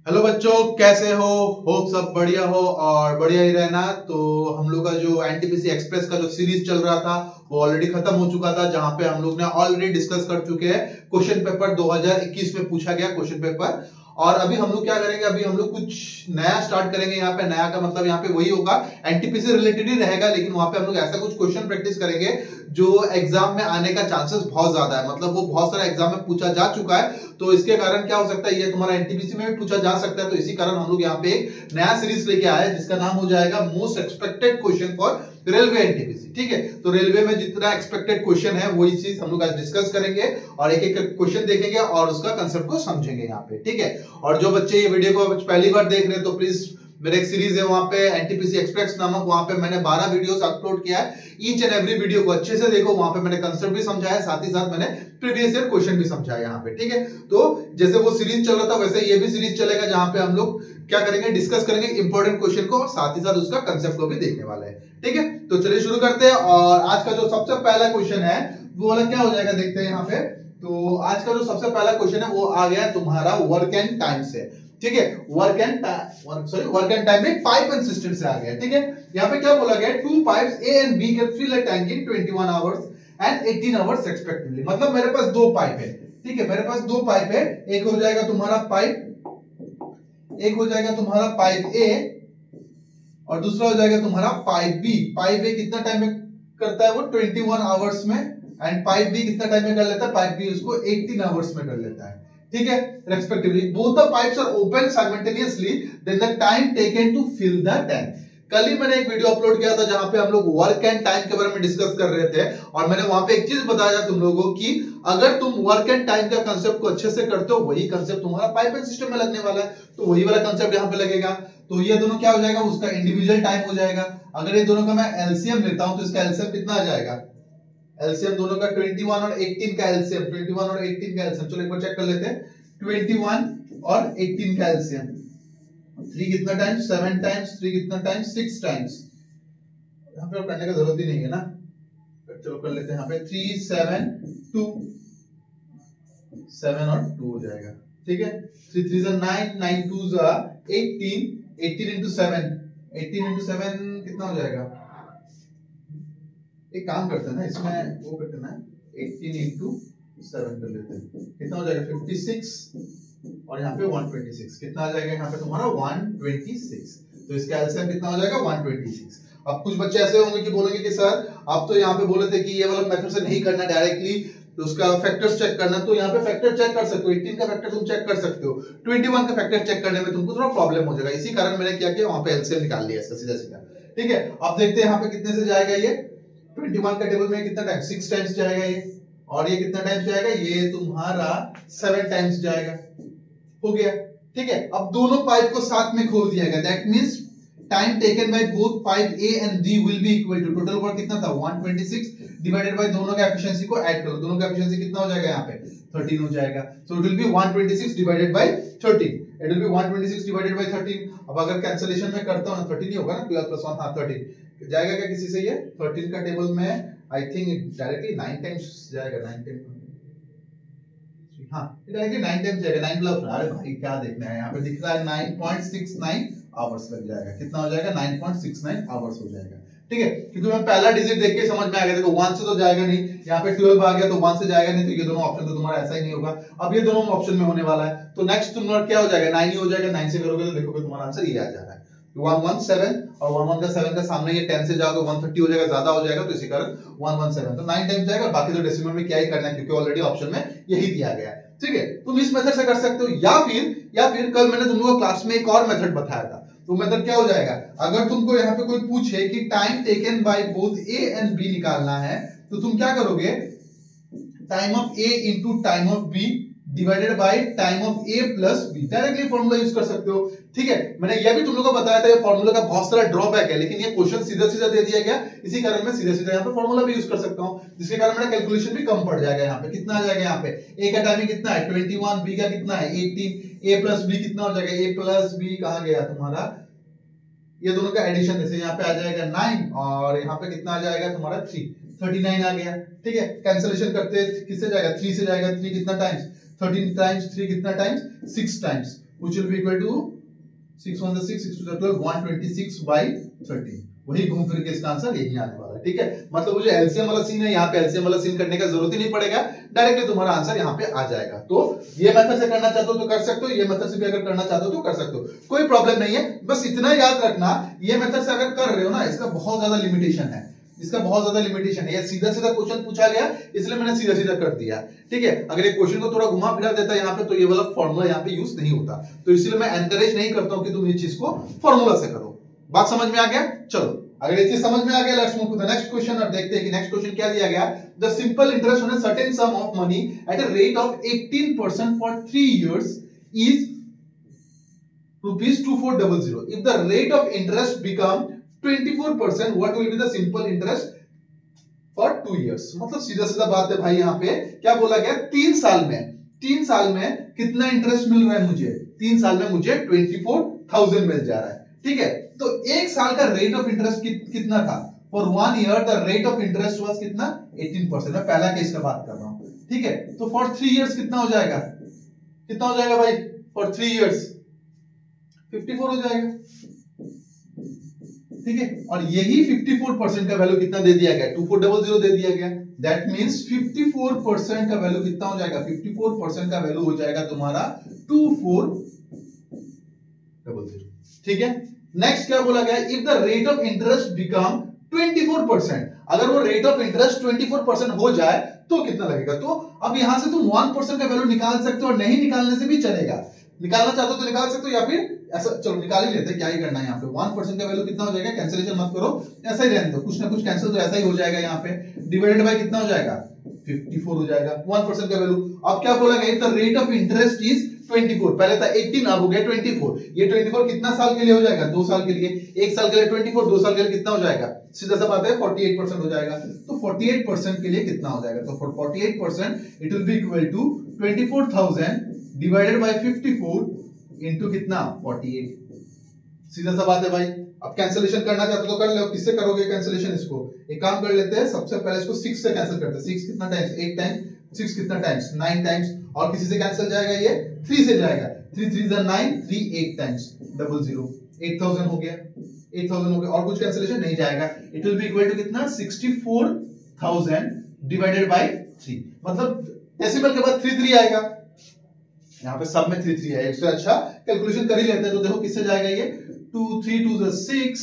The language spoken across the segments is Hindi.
हेलो बच्चों, कैसे हो? होप सब बढ़िया हो और बढ़िया ही रहना। तो हम लोग का जो एनटीपीसी एक्सप्रेस का जो सीरीज चल रहा था वो ऑलरेडी खत्म हो चुका था, जहां पे हम लोग ने ऑलरेडी डिस्कस कर चुके हैं क्वेश्चन पेपर 2021 में पूछा गया क्वेश्चन पेपर। और अभी हम लोग क्या करेंगे, अभी हम लोग कुछ नया स्टार्ट करेंगे। यहाँ पे नया का मतलब यहाँ पे वही होगा, एनटीपीसी रिलेटेड ही रहेगा, लेकिन वहां पे हम लोग ऐसा कुछ क्वेश्चन प्रैक्टिस करेंगे जो एग्जाम में आने का चांसेस बहुत ज्यादा है। मतलब वो बहुत सारा एग्जाम में पूछा जा चुका है, तो इसके कारण क्या हो सकता है, ये तुम्हारा एनटीपीसी में भी पूछा जा सकता है। तो इसी कारण हम लोग यहाँ पे एक नया सीरीज लेके आए हैं जिसका नाम हो जाएगा most expected question for railway NTPC. ठीक है, तो रेलवे में जितना एक्सपेक्टेड क्वेश्चन है वही चीज हम लोग आज डिस्कस करेंगे और एक एक क्वेश्चन देखेंगे और उसका कंसेप्ट को समझेंगे यहाँ पे। ठीक है, और जो बच्चे ये वीडियो को पहली बार देख रहे हैं तो प्लीज मेरा एक सीरीज है वहां पे एनटीपीसी एक्सप्रेस नामक, वहां पे मैंने 12 वीडियोस अपलोड किया है। ईच एंड एवरी वीडियो को अच्छे से देखो, वहां पे मैंने कंसेप्ट भी समझाया, साथ ही साथ मैंने प्रीवियस ईयर क्वेश्चन भी समझाया यहाँ पे। ठीक है, तो जैसे वो सीरीज चल रहा था वैसे ये भी सीरीज चलेगा, जहां पे हम लोग क्या करेंगे, डिस्कस करेंगे इंपॉर्टेंट क्वेश्चन को और साथ ही साथ उसका कंसेप्ट को भी देखने वाले हैं। ठीक है, तो चलिए शुरू करते हैं। और आज का जो सबसे पहला क्वेश्चन है वो वाला क्या हो जाएगा, देखते हैं यहाँ पे। तो आज का जो सबसे पहला क्वेश्चन है वो आ गया तुम्हारा वर्क एंड टाइम से। ठीक है, वर्क एंड टाइम में पाइप एंड सिस्टम से आ गया। ठीक है, यहाँ पे क्या बोला गया, two pipes A and B can fill a tank in 21 hours and 18 hours respectively. मतलब मेरे पास दो पाइप है। ठीक है, मेरे पास दो पाइप है, एक हो जाएगा तुम्हारा पाइप ए और दूसरा हो जाएगा तुम्हारा पाइप बी। पाइप ए कितना टाइम में करता है वो 21 आवर्स में, एंड पाइप बी कितना टाइम में कर लेता है, पाइप बी उसको 18 आवर्स में कर लेता है। ठीक है, respectively both the pipes are open simultaneously, then the time taken to fill the tank. कल ही मैंने एक वीडियो अपलोड किया था जहां पे हम लोग वर्क एंड टाइम के बारे में डिस्कस कर रहे थे, और मैंने वहां पे एक चीज बताया तुम लोगों को कि अगर तुम वर्क एंड टाइम का कंसेप्ट को अच्छे से करते हो, वही कंसेप्ट तुम्हारा पाइप एंड सिस्टम में लगने वाला है, तो वही वाला कंसेप्ट यहाँ पे लगेगा। तो ये दोनों क्या हो जाएगा, उसका इंडिविजुअल टाइम हो जाएगा। अगर ये दोनों का मैं एलसीएम लेता हूं तो इसका एलसीएम कितना आ जाएगा, एलसीएम दोनों का 21 और 18 का एलसीएम, 21 और 18 का एलसीएम, चलो एक बार चेक कर लेते हैं। 21 और 18 का एलसीएम, 3 कितना टाइम्स, 7 टाइम्स, 3 कितना टाइम्स, 6 टाइम्स। यहाँ पे करने का जरूरत ही नहीं है ना, चलो कर लेते हैं। यहाँ पे 3 7 2, 7 और 2 हो जाएगा। ठीक है, 3 3 9, 9 2 18, 18 into 7, 18 into 7 कितना हो जाएगा, एक काम करते हैं ना, इसमें वो करते हैं ना, 18 into 7 कर लेते हैं, कितना हो जाएगा 56, और यहाँ पे 126, कितना आ जाएगा यहाँ पे तुम्हारा 126। तो इसका एलसीएम कितना हो जाएगा 126। अब कुछ बच्चे ऐसे होंगे कि बोलेंगे कि सर आप तो यहाँ पे बोले थे कि ये वाला मेथड से नहीं करना, डायरेक्टली तो उसका फैक्टर्स चेक करना। तो यहाँ पे फैक्टर चेक कर सकते हो, 18 का फैक्टर तुम चेक कर सकते हो, 21 का फैक्टर चेक करने में तुमको थोड़ा प्रॉब्लम हो जाएगा। इसी कारण मैंने क्या किया, वहां पे एलसीएम निकाल लिया इसका सीधा सीधा। ठीक है, अब देखते हैं यहाँ पे कितने से जाएगा ये 21 का टेबल में कितना टाइम, 6 टाइम्स जाएगा ये, और ये कितना टाइम्स जाएगा, ये तुम्हारा 7 टाइम्स जाएगा। हो गया। ठीक है, अब दोनों पाइप को साथ में खोल दिया गया, that means time taken by both pipe A and B will be equal to, total work कितना था 126 डिवाइडेड बाय दोनों का एफिशिएंसी को ऐड करो, दोनों का एफिशिएंसी कितना हो जाएगा यहाँ पे 13 हो जाएगा। So it will B 126 divided by 13, it will B 126 divided by 13। अब अगर कैंसिलेशन में करता हूं 13 ही होगा ना, 12 + 1 हां 13 जाएगा क्या किसी से, ये 13 का टेबल में आई थिंक डायरेक्टली 9 टाइम्स जाएगा, 9 टाइम्स, हाँ डायरेक्टली 9 टाइम्स जाएगा, 9 प्लस, अरे भाई क्या देखना है, यहाँ पे दिख रहा है 9.69 आवर्स लग जाएगा। कितना हो जाएगा 9.69 आवर्स हो जाएगा। ठीक है, क्योंकि मैं पहला डिजिट देख के समझ में आ गया, देखो 1 से तो जाएगा नहीं, यहाँ पे 12 आ गया तो 1 से जाएगा नहीं, तो ये दोनों ऑप्शन तो तुम्हारा ऐसा ही नहीं होगा। अब ये दोनों ऑप्शन में होने वाला है, तो नेक्स्ट तुम्हारा क्या हो जाएगा 9 ही हो जाएगा। 9 से करोगे तो देखोगे तुम्हारा आंसर ये आ जा रहा है 117, और 11 का 7 का सामने ये 10 से जाओगे 130 हो जाएगा, ज्यादा हो जाएगा, तो इसी कारण 117, तो 9 टाइम्स जाएगा। बाकी तो डेसिमल में क्या ही करना है, क्योंकि ऑलरेडी ऑप्शन में यही दिया गया है। ठीक है, तुम इस मेथड से कर सकते हो, या फिर कल मैंने तुम लोगों को क्लास में एक और मेथड बताया था, तो मेथड क्या हो जाएगा, अगर तुमको यहाँ पे कोई पूछे कि time taken by both A and B निकालना है, तो तुम क्या करोगे, time of A into time of B divided by time of A plus B, directly formula use कर सकते हो। ठीक है, मैंने यह भी तुम लोगों को बताया था, ये फॉर्मूला का बहुत सारा ड्रॉबैक है, लेकिन ये क्वेश्चन सीधा सीधा दे दिया गया, इसी कारण मैं सीधा सीधा यहाँ पे फॉर्मूला भी यूज कर सकता हूँ, जिसके कारण मेरा कैलकुलेशन भी कम पड़ जाएगा। यहाँ पे कितना आ जाएगा, यहाँ पे ए का टाइमिंग कितना है 21, बी का कितना है 18, ए प्लस बी कितना हो जाएगा, ए प्लस बी कहाँ गया तुम्हारा, ये दोनों का एडिशन, जैसे यहाँ पे आ जाएगा 9 और यहाँ पे कितना आ जाएगा तुम्हारा 3, 39 आ गया। ठीक है, कैंसिलेशन करते किससे जाएगा, 3 से जाएगा, 3 कितना टाइम्स, 13 टाइम्स 3 कितना times, 6 times, which will be equal to 6 1 6 6 2 12 126/13। वही घूम फिर के इसका आंसर यही आने वाला है। ठीक है, मतलब वो जो एलसीएम वाला सीन है, यहाँ पे एलसीएम वाला सीन करने का जरूरत ही नहीं पड़ेगा, डायरेक्टली तुम्हारा आंसर यहाँ पे आ जाएगा। तो ये मेथड से करना चाहते हो तो कर सकते हो, ये मेथड से भी अगर करना चाहते हो तो कर सकते हो, कोई प्रॉब्लम नहीं है। बस इतना याद रखना, ये मेथड से अगर कर रहे हो ना, इसका बहुत ज्यादा लिमिटेशन है, इसका बहुत ज्यादा लिमिटेशन है। ये सीधा सीधा क्वेश्चन पूछा गया, इसलिए मैंने सीधा सीधा कर दिया। ठीक है, अगर ये क्वेश्चन को थोड़ा घुमा फिरा देता यहाँ पे, तो ये वाला फॉर्मूला यहाँ पे यूज नहीं होता। तो इसलिए मैं एनकरेज नहीं करता हूं कि तुम ये चीज को फॉर्मूला से करो। बात समझ में आ गया? चलो, अगर ये चीज समझ में आ गया, let's move to the next question और देखते हैं कि नेक्स्ट क्वेश्चन क्या दिया गया। The simple interest on a certain sum of money at a rate of 18% for 3 years is ₹2400। If the rate of interest become 24%, what will be the simple interest for 2 years? मतलब सीधा सीधा बात है भाई, यहाँ पे क्या बोला गया, 3 साल में कितना इंटरेस्ट मिल रहा है मुझे? 3 साल में मुझे 24,000 मिल जा रहा है। ठीक है, तो 1 साल का रेट ऑफ इंटरेस्ट कितना था? For 1 year the rate of interest was कितना? 18%। मैं पहला केस का बात कर रहा हूं। ठीक है, तो फॉर 3 years कितना हो जाएगा? कितना हो जाएगा भाई? फॉर 3 years 54 हो जाएगा। ठीक है, और यही 54% का वैल्यू कितना दे दिया गया? 2400 दे दिया गया। दैट मींस 54% का वैल्यू कितना हो जाएगा? 54% का वैल्यू हो जाएगा तुम्हारा 2400। ठीक है, नेक्स्ट क्या बोला गया? If the rate of interest become 24%, अगर वो रेट ऑफ इंटरेस्ट 24% हो जाए तो कितना लगेगा? तो अब यहां से तुम 1% का वैल्यू निकाल सकते हो, और नहीं निकालने से भी चलेगा। निकालना चाहते हो तो निकाल सकते हो, या फिर ऐसा, चलो निकाल ही लेते हैं, क्या ही करना है यहाँ पे। 1% का वैल्यू कितना हो जाएगा? कैंसिलेशन मत करो, ऐसा ही रहने दो, कुछ ना कुछ कैंसिल तो ऐसा ही हो जाएगा। यहाँ पे डिवाइडेड बाय कितना हो जाएगा? 54 हो जाएगा 1% का वैल्यू। अब क्या बोला गया? If the rate of interest is 24, पहले था 18, अब हो गया 24। ये 24 कितना साल के लिए हो जाएगा? 2 साल के लिए। 1 साल के लिए 24, 2 साल के लिए कितना हो जाएगा? सीधा सा बात है, 48% हो जाएगा। तो 48% के लिए कितना हो जाएगा? तो for 48% it will be equal to 24,000 divided by 54 into कितना? 48। सीधा सा बात है भाई। अब कैंसिलेशन करना चाहते हो तो कर लो। किससे करोगे कैंसिलेशन? इसको एक काम कर लेते हैं, सबसे पहले इसको 6 से कैंसिल करते हैं। 6 कितना टाइम्स? 8 टाइम्स। 6 कितना टाइम्स? 9 टाइम्स। और किसी से कैंसिल जाएगा? ये 3 से जाएगा। 3 3 9, 3 8 टाइम्स 00। 8000 हो गया, 8000 हो गया। और कुछ कैंसिलेशन नहीं जाएगा। It will be equal to कितना? 64,000 डिवाइडेड बाय 3। मतलब डेसिमल के बाद 3 आएगा, यहाँ पे सब में 3 है। इससे अच्छा कैलकुलेशन कर ही लेते हैं। तो देखो किससे जाएगा ये? 2 3 2 6,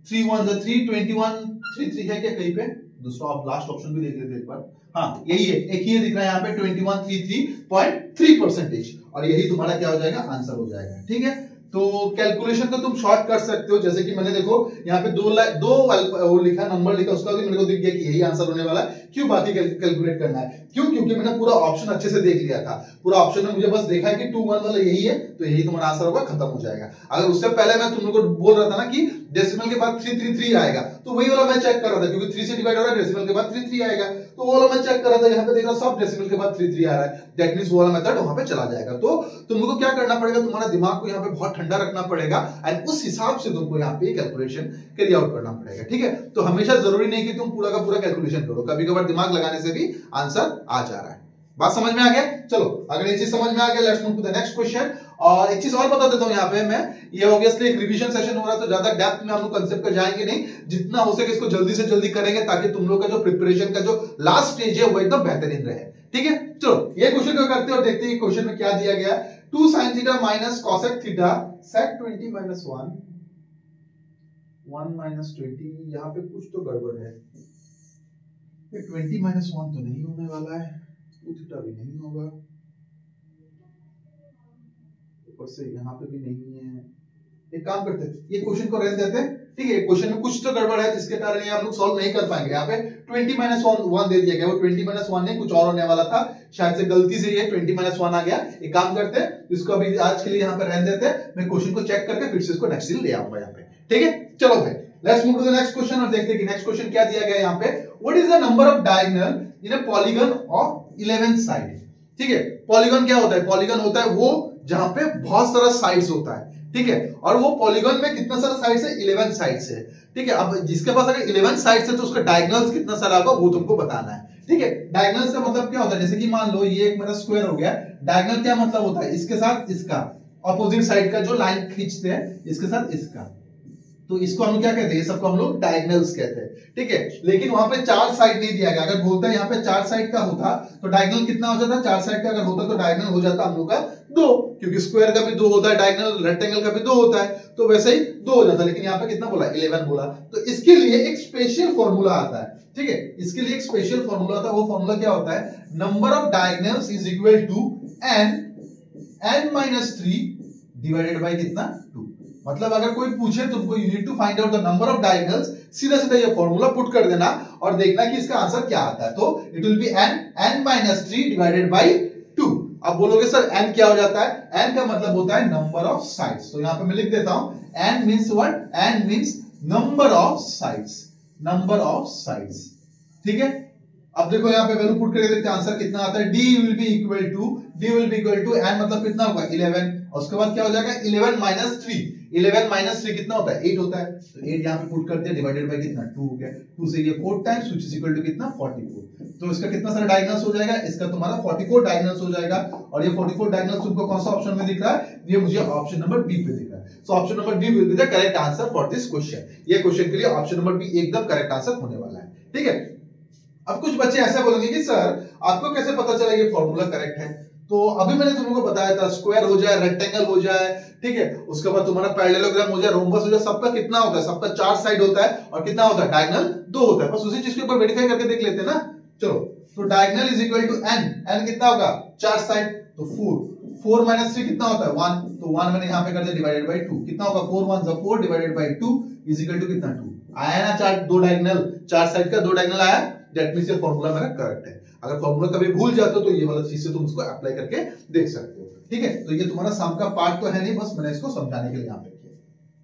3 1 3, 21 3 है क्या कहीं पे? दूसरा आप लास्ट ऑप्शन भी देख लेते एक बार। हाँ यही है, एक ही दिख रहा है यहाँ पे 2133.3%। और यही तुम्हारा क्या हो जाएगा? आंसर हो जाएगा। ठीक है, तो कैलकुलेशन को तुम शॉर्ट कर सकते हो। जैसे कि मैंने देखो यहाँ पे दो वो लिखा, नंबर लिखा, उसका भी मेरे को दिख गया कि यही आंसर होने वाला है। क्यों बाकी कैलकुलेट करना है? क्यों? क्योंकि मैंने पूरा ऑप्शन अच्छे से देख लिया था। पूरा ऑप्शन में मुझे बस देखा है कि 2 1 वाला यही है, तो यही तुम्हारा आंसर होगा, खत्म हो जाएगा। अगर उससे पहले मैं तुम लोग को बोल रहा था ना कि डेसिमल के बाद 3 आएगा, तो वही वाला मैं चेक कर रहा था, क्योंकि 3 से डिवाइड हो रहा है, डेसिमल के बाद 3 आएगा, तो वो वाला मैं चेक कर रहा था। यहाँ पे देख रहा सब डेसिमल के बाद 3 आ रहा है, दैट मींस वो वाला मेथड वहां पे चला जाएगा। तो तुम लोग को क्या करना पड़ेगा? तुम्हारा दिमाग को यहाँ पे बहुत ठंडा रखना पड़ेगा, एंड उस हिसाब से तुमको यहाँ पे कैलकुलेशन कैरी आउट करना पड़ेगा। ठीक है, तो हमेशा जरूरी नहीं कि तुम पूरा का पूरा कैलकुलेशन करो, कभी कभार दिमाग लगाने से भी आंसर आ जा रहा है। बात समझ में आ गया? चलो अगर ये चीज समझ में आ गया, let's move to the next question. और एक चीज और बता देता हूं यहाँ पे मैं, ये ऑब्वियसली एक रिवीजन सेशन हो रहा है, तो ज्यादा डेप्थ में हम लोग कंसेप्ट पर जाएंगे नहीं, जितना हो सके इसको जल्दी से जल्दी करेंगे, ताकि तुम लोग का जो प्रिपरेशन का जो लास्ट स्टेज है वो एकदम बेहतरीन रहे। ठीक है, चलो ये क्वेश्चन को करते हैं और देखते हैं क्वेश्चन में क्या दिया गया। 2 sin theta minus cosec theta sec 20 minus 1 minus 20। यहाँ पे कुछ तो गड़बड़ है। 20 minus 1 तो नहीं होने वाला है, 2 थीटा भी नहीं होगा, ऊपर से यहाँ पे भी नहीं है। एक काम करते हैं, ये क्वेश्चन को रहने देते हैं। ठीक है, क्वेश्चन में कुछ तो गड़बड़ है, जिसके कारण ये आप लोग सॉल्व नहीं कर पाएंगे। यहाँ पे 20 minus 1 दे दिया गया, वो 20 minus 1 नहीं, कुछ और होने वाला था, शायद से गलती से ये 20 minus 1 आ गया। एक काम करते हैं, इसको अभी आज के लिए यहाँ पे रहने देते हैं, मैं क्वेश्चन को चेक करके फिर से इसको नेक्स्ट दिन ले आऊंगा यहाँ पे। ठीक है, चलो भाई let's move to the next question और देखते हैं कि नेक्स्ट क्वेश्चन क्या दिया गया यहाँ पे। What is the number of diagonal in a polygon of 11 side? ठीक है, पॉलीगन क्या होता है? पॉलीगन होता है वो जहां पे बहुत सारा साइड्स होता है। ठीक है, और वो पॉलीगन में कितना सारा साइड्स है? 11 साइड्स है। ठीक है, अब जिसके पास अगर 11 साइड्स है तो उसका डायगोनल्स कितना सारा होगा वो तुमको बताना है। ठीक है, डायगोनल्स का मतलब क्या होता है? जैसे कि मान लो ये एक मेरा स्क्वायर हो गया, डायगोनल क्या मतलब होता है? इसके साथ इसका ऑपोजिट साइड का जो लाइन खींचते हैं इसके साथ इसका, तो इसको हम क्या कहते हैं, ये सबको हम लोग डायगोनल्स कहते हैं, ठीक है। लेकिन वहां पे 4 साइड नहीं दिया गया, अगर बोलता है यहाँ पे 4 साइड का होता तो डायगोनल कितना हो जाता, 4 साइड का अगर होता तो डायगोनल हो जाता हम लोग का 2, क्योंकि स्क्वायर का भी 2 होता है, डायगोनल रेक्टेंगल का भी 2 होता है, तो वैसे ही 2 हो जाता। लेकिन यहाँ पे कितना बोला, 11 बोला, तो इसके लिए एक स्पेशल फॉर्मूला आता है, ठीक है। इसके लिए एक स्पेशल फॉर्मूला आता है, वो फॉर्मूला क्या होता है, number of diagonals is equal to n-3 divided by कितना 2। मतलब अगर कोई पूछे तुमको you need to find out the number of diagonals, सीधा सीधा ये फॉर्मूला पुट कर देना और देखना कि इसका आंसर क्या आता है। तो it will B n-3 divided by 2। अब बोलोगे सर n क्या हो जाता है, n का मतलब होता है नंबर ऑफ साइड्स, तो यहां पे मैं लिख देता हूं n means what, n means number of sides, number of sides, ठीक है। अब देखो यहाँ पे वैल्यू पुट करके देखते हैं आंसर कितना आता है, d will be equal to n मतलब कितना होगा 11, और उसके बाद क्या हो जाएगा 11 माइनस 3, 11 माइनस 3 कितना होता है 8 होता है, तो 8 यहाँ पे पुट करते हैं, डिवाइडेड बाय कितना 2 हो गया, 2 से ये 4 times which is equal to कितना 44। तो इसका कितना सारा डायगोनल्स हो जाएगा, इसका तुम्हारा 44 डायगोनल्स हो जाएगा, और ये 44 डायगोनल्स तुमको कौन सा ऑप्शन में दिख रहा है, ये मुझे ऑप्शन नंबर बी पे दिख रहा है। So option number B will be the correct answer for this question. ये क्वेश्चन के लिए ऑप्शन नंबर बी एकदम करेक्ट आंसर होने वाला है, ठीक है। अब कुछ बच्चे ऐसा बोलेंगे कि सर आपको कैसे पता चला ये फॉर्मूला करेक्ट है, तो अभी मैंने तुमको बताया था स्क्वायर हो जाए, रेक्टेंगल हो जाए, ठीक है, उसके बाद तुम्हारा पैरेललोग्राम हो जाए, रोम्बस हो जाए, सबका कितना होता है, सबका 4 साइड होता है, और कितना होता है डायगोनल 2 होता है। बस उसी चीज के ऊपर वेरीफाई करके देख लेते हैं ना। चलो, तो diagonal is equal to n कितना होगा 4 साइड, तो 4 माइनस 3 कितना होता है 1, तो 1 मैंने यहाँ पे कर दिया डिवाइडेड बाय 2, कितना होगा 4 1 जा 4 divided by 2 is equal to कितना 2 आया ना, 2 डायगोनल, 4 साइड का 2 डायगोनल आया, दैट मींस ये फार्मूला मेरा करेक्ट है। अगर फार्मूला कभी भूल जाते हो तो ये वाला चीज से तुम उसको अप्लाई करके देख सकते हो, ठीक है। तो ये तुम्हारा सम का पार्ट तो है नहीं, बस मैंने इसको समझाने के लिए यहाँ पे किया।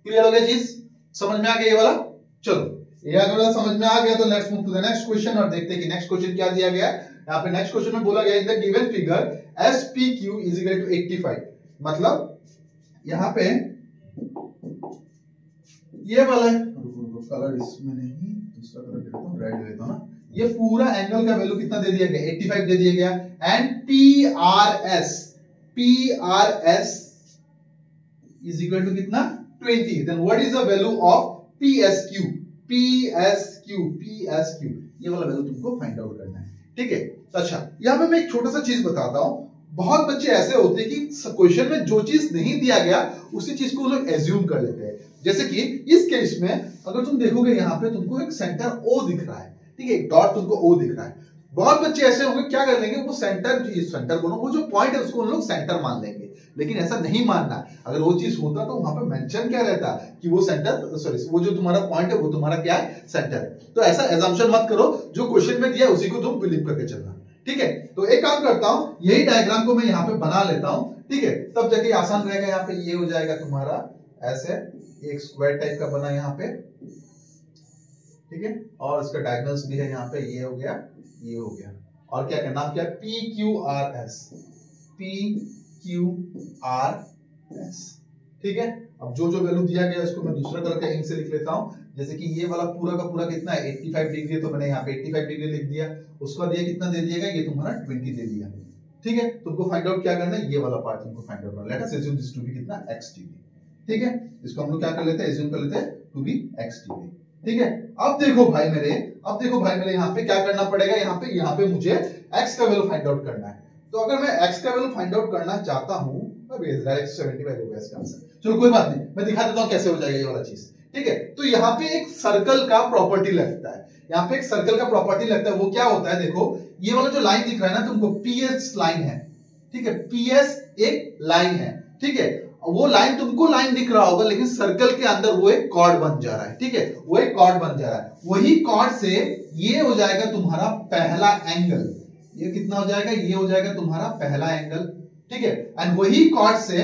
क्लियर हो गया चीज, समझ में आ गया ये वाला। चलो ये अगर समझ में आ गया तो let's move to the next question और देखते हैं कि नेक्स्ट क्वेश्चन क्या दिया गया है। यहाँ पे नेक्स्ट क्वेश्चन में बोला गया in the given figure SPQ is equal to 85, मतलब यहाँ पे ये वाला है, कलर इसमें नहीं, दूसरा कलर देता हूं, रेड लेता हूं ना। ये पूरा एंगल का वैल्यू कितना दे दिया गया 85 दे दिया गया, and PRS is equal to कितना 20। Then what is the value of PSQ, ये वाला वैल्यू तुमको फाइंड आउट करना है, ठीक है। अच्छा, यहां पे मैं एक छोटा सा चीज बताता हूं। बहुत बच्चे ऐसे होते हैं कि क्वेश्चन में जो चीज नहीं दिया गया उसी चीज को लोग एज्यूम कर लेते हैं। जैसे कि इस केस में अगर तुम देखोगे यहाँ पे तुमको एक सेंटर O दिख रहा है, ठीक है, एक डॉट तुमको O दिख रहा है। बहुत बच्चे ऐसे होंगे क्या कर लेंगे, वो सेंटर बोलो, वो जो पॉइंट है उसको उन लोग सेंटर मान लेंगे, लेकिन ऐसा नहीं मानना। अगर वो चीज होता तो वहां पे मेंशन क्या रहता कि वो सेंटर, सॉरी, वो जो तुम्हारा पॉइंट है वो तुम्हारा क्या है, सेंटर है। तो ऐसा एजम्पशन मत करो, जो क्वेश्चन में दिया है उसी को तुम बिलीव करके चलना, ठीक है। तो एक काम करता हूं, यही डायग्राम को मैं यहाँ पे बना लेता हूं, ठीक है, तब जाके आसान रहेगा। यहाँ पे ये हो जाएगा तुम्हारा ऐसे एक स्क्वायर टाइप का बना यहाँ पे, ठीक है, और इसका डायगोनल्स भी है यहाँ पे, ये हो गया, ये हो गया, और क्या करना क्या PQRS, ठीक है। अब जो जो वैल्यू दिया गया उसको मैं दूसरा कलर का इंक से लिख लेता हूं। जैसे कि ये वाला पूरा का पूरा कितना है 85 डिग्री, तो मैंने यहाँ पे 85 डिग्री लिख दिया। उसके बाद ये कितना दे दिएगा, ये तुम्हारा 20 दे दिया, ठीक है। तुमको फाइंड आउट क्या करना है, ये वाला पार्ट तुमको फाइंड आउट करना है। Let us assume this to be कितना x डिग्री, ठीक है। इसको हम लोग क्या कर लेते हैं, एज्यूम कर लेते हैं टू बी x डिग्री, ठीक है। अब देखो भाई मेरे यहाँ पे क्या करना पड़ेगा, यहाँ पे मुझे x का वैल्यू फाइंड आउट करना है। तो अगर मैं x का वैल्यू फाइंड आउट करना चाहता हूँ, डायरेक्ट 75 हो गया इसका आंसर। चलो कोई बात नहीं, मैं दिखा देता हूँ कैसे हो जाएगा ये वाला चीज, ठीक है। तो यहाँ पे एक सर्कल का प्रॉपर्टी लगता है, यहाँ पे एक सर्कल का प्रॉपर्टी लगता है। वो क्या होता है, देखो ये वाला जो लाइन दिख रहा है ना तुमको, PS लाइन है, ठीक है, PS एक लाइन है, ठीक है। वो लाइन तुमको लाइन दिख रहा होगा, लेकिन सर्कल के अंदर वो एक कॉर्ड बन जा रहा है, ठीक है, वो एक कॉर्ड बन जा रहा है। वही कॉर्ड से ये हो जाएगा तुम्हारा पहला एंगल, ये कितना हो जाएगा, ये हो जाएगा तुम्हारा पहला एंगल, ठीक है। एंड वही कॉर्ड से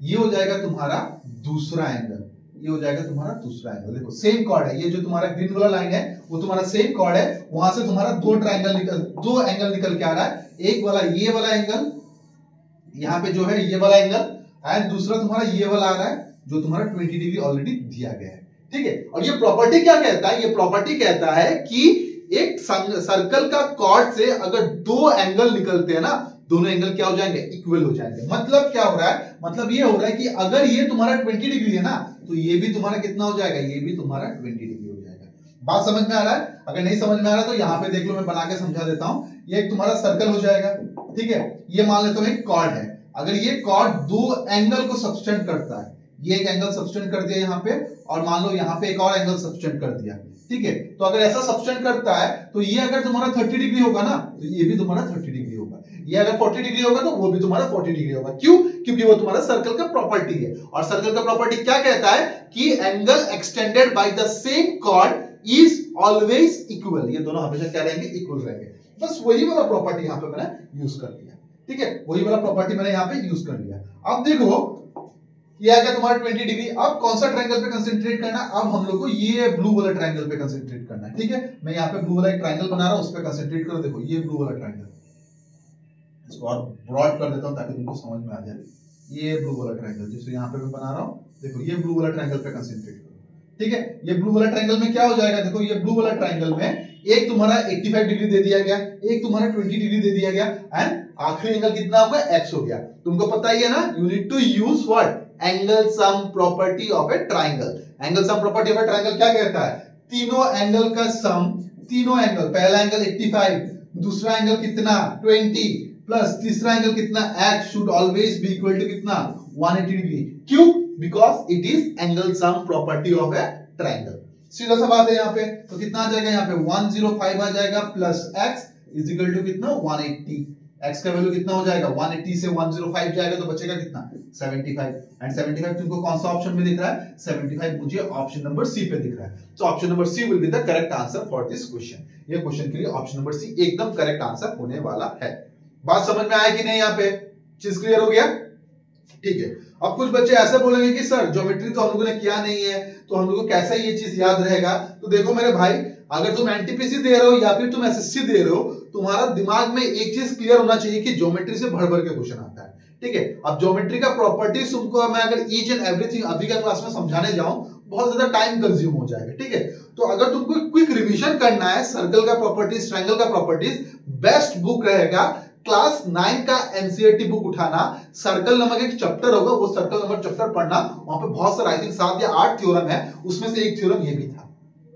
ये हो जाएगा तुम्हारा दूसरा एंगल, ये हो जाएगा तुम्हारा दूसरा एंगल। देखो सेम कॉर्ड है, ये जो तुम्हारा ग्रीन वाला लाइन है वो तुम्हारा सेम कॉर्ड है, वहां से तुम्हारा दो एंगल निकल के आ रहा है। एक वाला ये वाला एंगल, यहाँ पे जो है ये वाला एंगल, एंड दूसरा तुम्हारा ये वाला आ रहा है जो तुम्हारा 20 डिग्री ऑलरेडी दिया गया है, ठीक है। और ये प्रॉपर्टी क्या कहता है, ये प्रॉपर्टी कहता है कि एक सर्कल का कॉर्ड से अगर दो एंगल निकलते हैं ना, दोनों एंगल क्या हो जाएंगे, इक्वल हो जाएंगे। मतलब क्या हो रहा है, मतलब ये हो रहा है कि अगर ये तुम्हारा 20 डिग्री है ना, तो ये भी तुम्हारा कितना हो जाएगा, ये भी तुम्हारा 20 डिग्री हो जाएगा। बात समझ में आ रहा है? अगर नहीं समझ में आ रहा तो यहाँ पे देख लो, मैं बना के समझा देता हूं। ये एक तुम्हारा सर्कल हो जाएगा, ठीक है। ये मान लेता हूं एक कॉर्ड है। अगर ये कॉर्ड दो एंगल को सब्सटेंड करता है, ये एक एंगल सब्सटेंड कर दिया यहाँ पे, और मान लो यहाँ पे एक और एंगल सब्सटेंड कर दिया, ठीक है। तो अगर ऐसा सब्सटेंड करता है तो ये अगर तुम्हारा 30 डिग्री होगा ना, तो ये भी तुम्हारा 30 डिग्री होगा। ये अगर 40 डिग्री होगा तो वो भी तुम्हारा 40 डिग्री होगा। क्यों? क्योंकि वो तुम्हारा सर्कल का प्रॉपर्टी है, और सर्कल का प्रॉपर्टी क्या कहता है कि angle extended by the same chord is always equal. ये दोनों हमेशा क्या रहेंगे, इक्वल रहेंगे। बस वही वाला प्रॉपर्टी यहाँ पे मैंने यूज कर दिया, ठीक है। वही वाला प्रॉपर्टी मैंने यहाँ पे यूज कर लिया। अब देखो ये आ गया तुम्हारा 20 डिग्री। अब कौन सा ट्रायंगल पे कंसंट्रेट करना है, अब हम लोग को ये ब्लू वाला ट्रायंगल पे कंसंट्रेट करना है, ठीक है। मैं यहाँ पे ब्लू वाला एक ट्रायंगल बना रहा हूँ, उस पे कंसंट्रेट करो। देखो ये ब्लू वाला ट्रायंगल, इसको और ब्रॉड कर देता हूँ ताकि तुमको समझ में आ जाए। ये ब्लू वाला ट्रायंगल जिसको यहाँ पे मैं बना रहा हूँ, देखो ये ब्लू वाला ट्रायंगल पे कंसंट्रेट करो, ठीक है। ये ब्लू वाला ट्रायंगल में क्या हो जाएगा, देखो ये ब्लू वाला ट्रायंगल में एक तुम्हारा 85 डिग्री दे दिया गया, एक तुम्हारा 20 डिग्री दे दिया गया, एंड आखिरी एंगल कितना होगा, x हो गया। तुमको पता ही है ना, you need to use what, angle sum property of a triangle. Angle sum property of a triangle क्या कहता है, तीनों एंगल का सम, तीनों एंगल, पहला एंगल 85, दूसरा एंगल कितना 20, प्लस तीसरा एंगल कितना x should always be equal to कितना 180 डिग्री। क्यों? Because it is angle sum property of a triangle. सीधा सा बात है यहाँ पे। तो कितना आ जाएगा, यहाँ पे 105 आ जाएगा, plus x is equal to कितना 180। x का वैल्यू कितना हो जाएगा, 180 से 105 जाएगा तो बचेगा कितना 75, एंड 75 तुमको कौन सा ऑप्शन में दिख रहा है, 75 मुझे ऑप्शन नंबर सी पे दिख रहा है। तो option number C will be the correct answer for this question. ये क्वेश्चन के लिए ऑप्शन नंबर सी एकदम करेक्ट आंसर होने वाला है। बात समझ में आया कि नहीं, यहाँ पे चीज क्लियर हो गया, ठीक है। अब कुछ बच्चे ऐसे बोलेंगे कि सर ज्योमेट्री तो हम लोगों ने किया नहीं है, तो हम लोगों को कैसे ये चीज याद रहेगा। तो देखो मेरे भाई, अगर तुम एनटीपीसी दे रहे हो या फिर तुम एसएससी दे रहे हो, तुम्हारा दिमाग में एक चीज क्लियर होना चाहिए कि ज्योमेट्री से भर भर के क्वेश्चन आता है, ठीक है। अब ज्योमेट्री का प्रॉपर्टीज तुमको मैं अगर ईच एंड एवरीथिंग अभी का क्लास में समझाने जाऊं, बहुत ज्यादा टाइम कंज्यूम हो जाएगा, ठीक है। तो अगर तुमको क्विक रिवीजन करना है सर्कल का प्रॉपर्टीज, ट्रायंगल का प्रॉपर्टीज, बेस्ट बुक रहेगा क्लास 9 का एनसीईआरटी बुक उठाना। सर्कल नामक एक चैप्टर होगा, वो सर्कल नंबर चैप्टर पढ़ना। वहां पे बहुत सारा, आई थिंक 7 या 8 थ्योरम है, उसमें से एक थ्योरम ये भी था,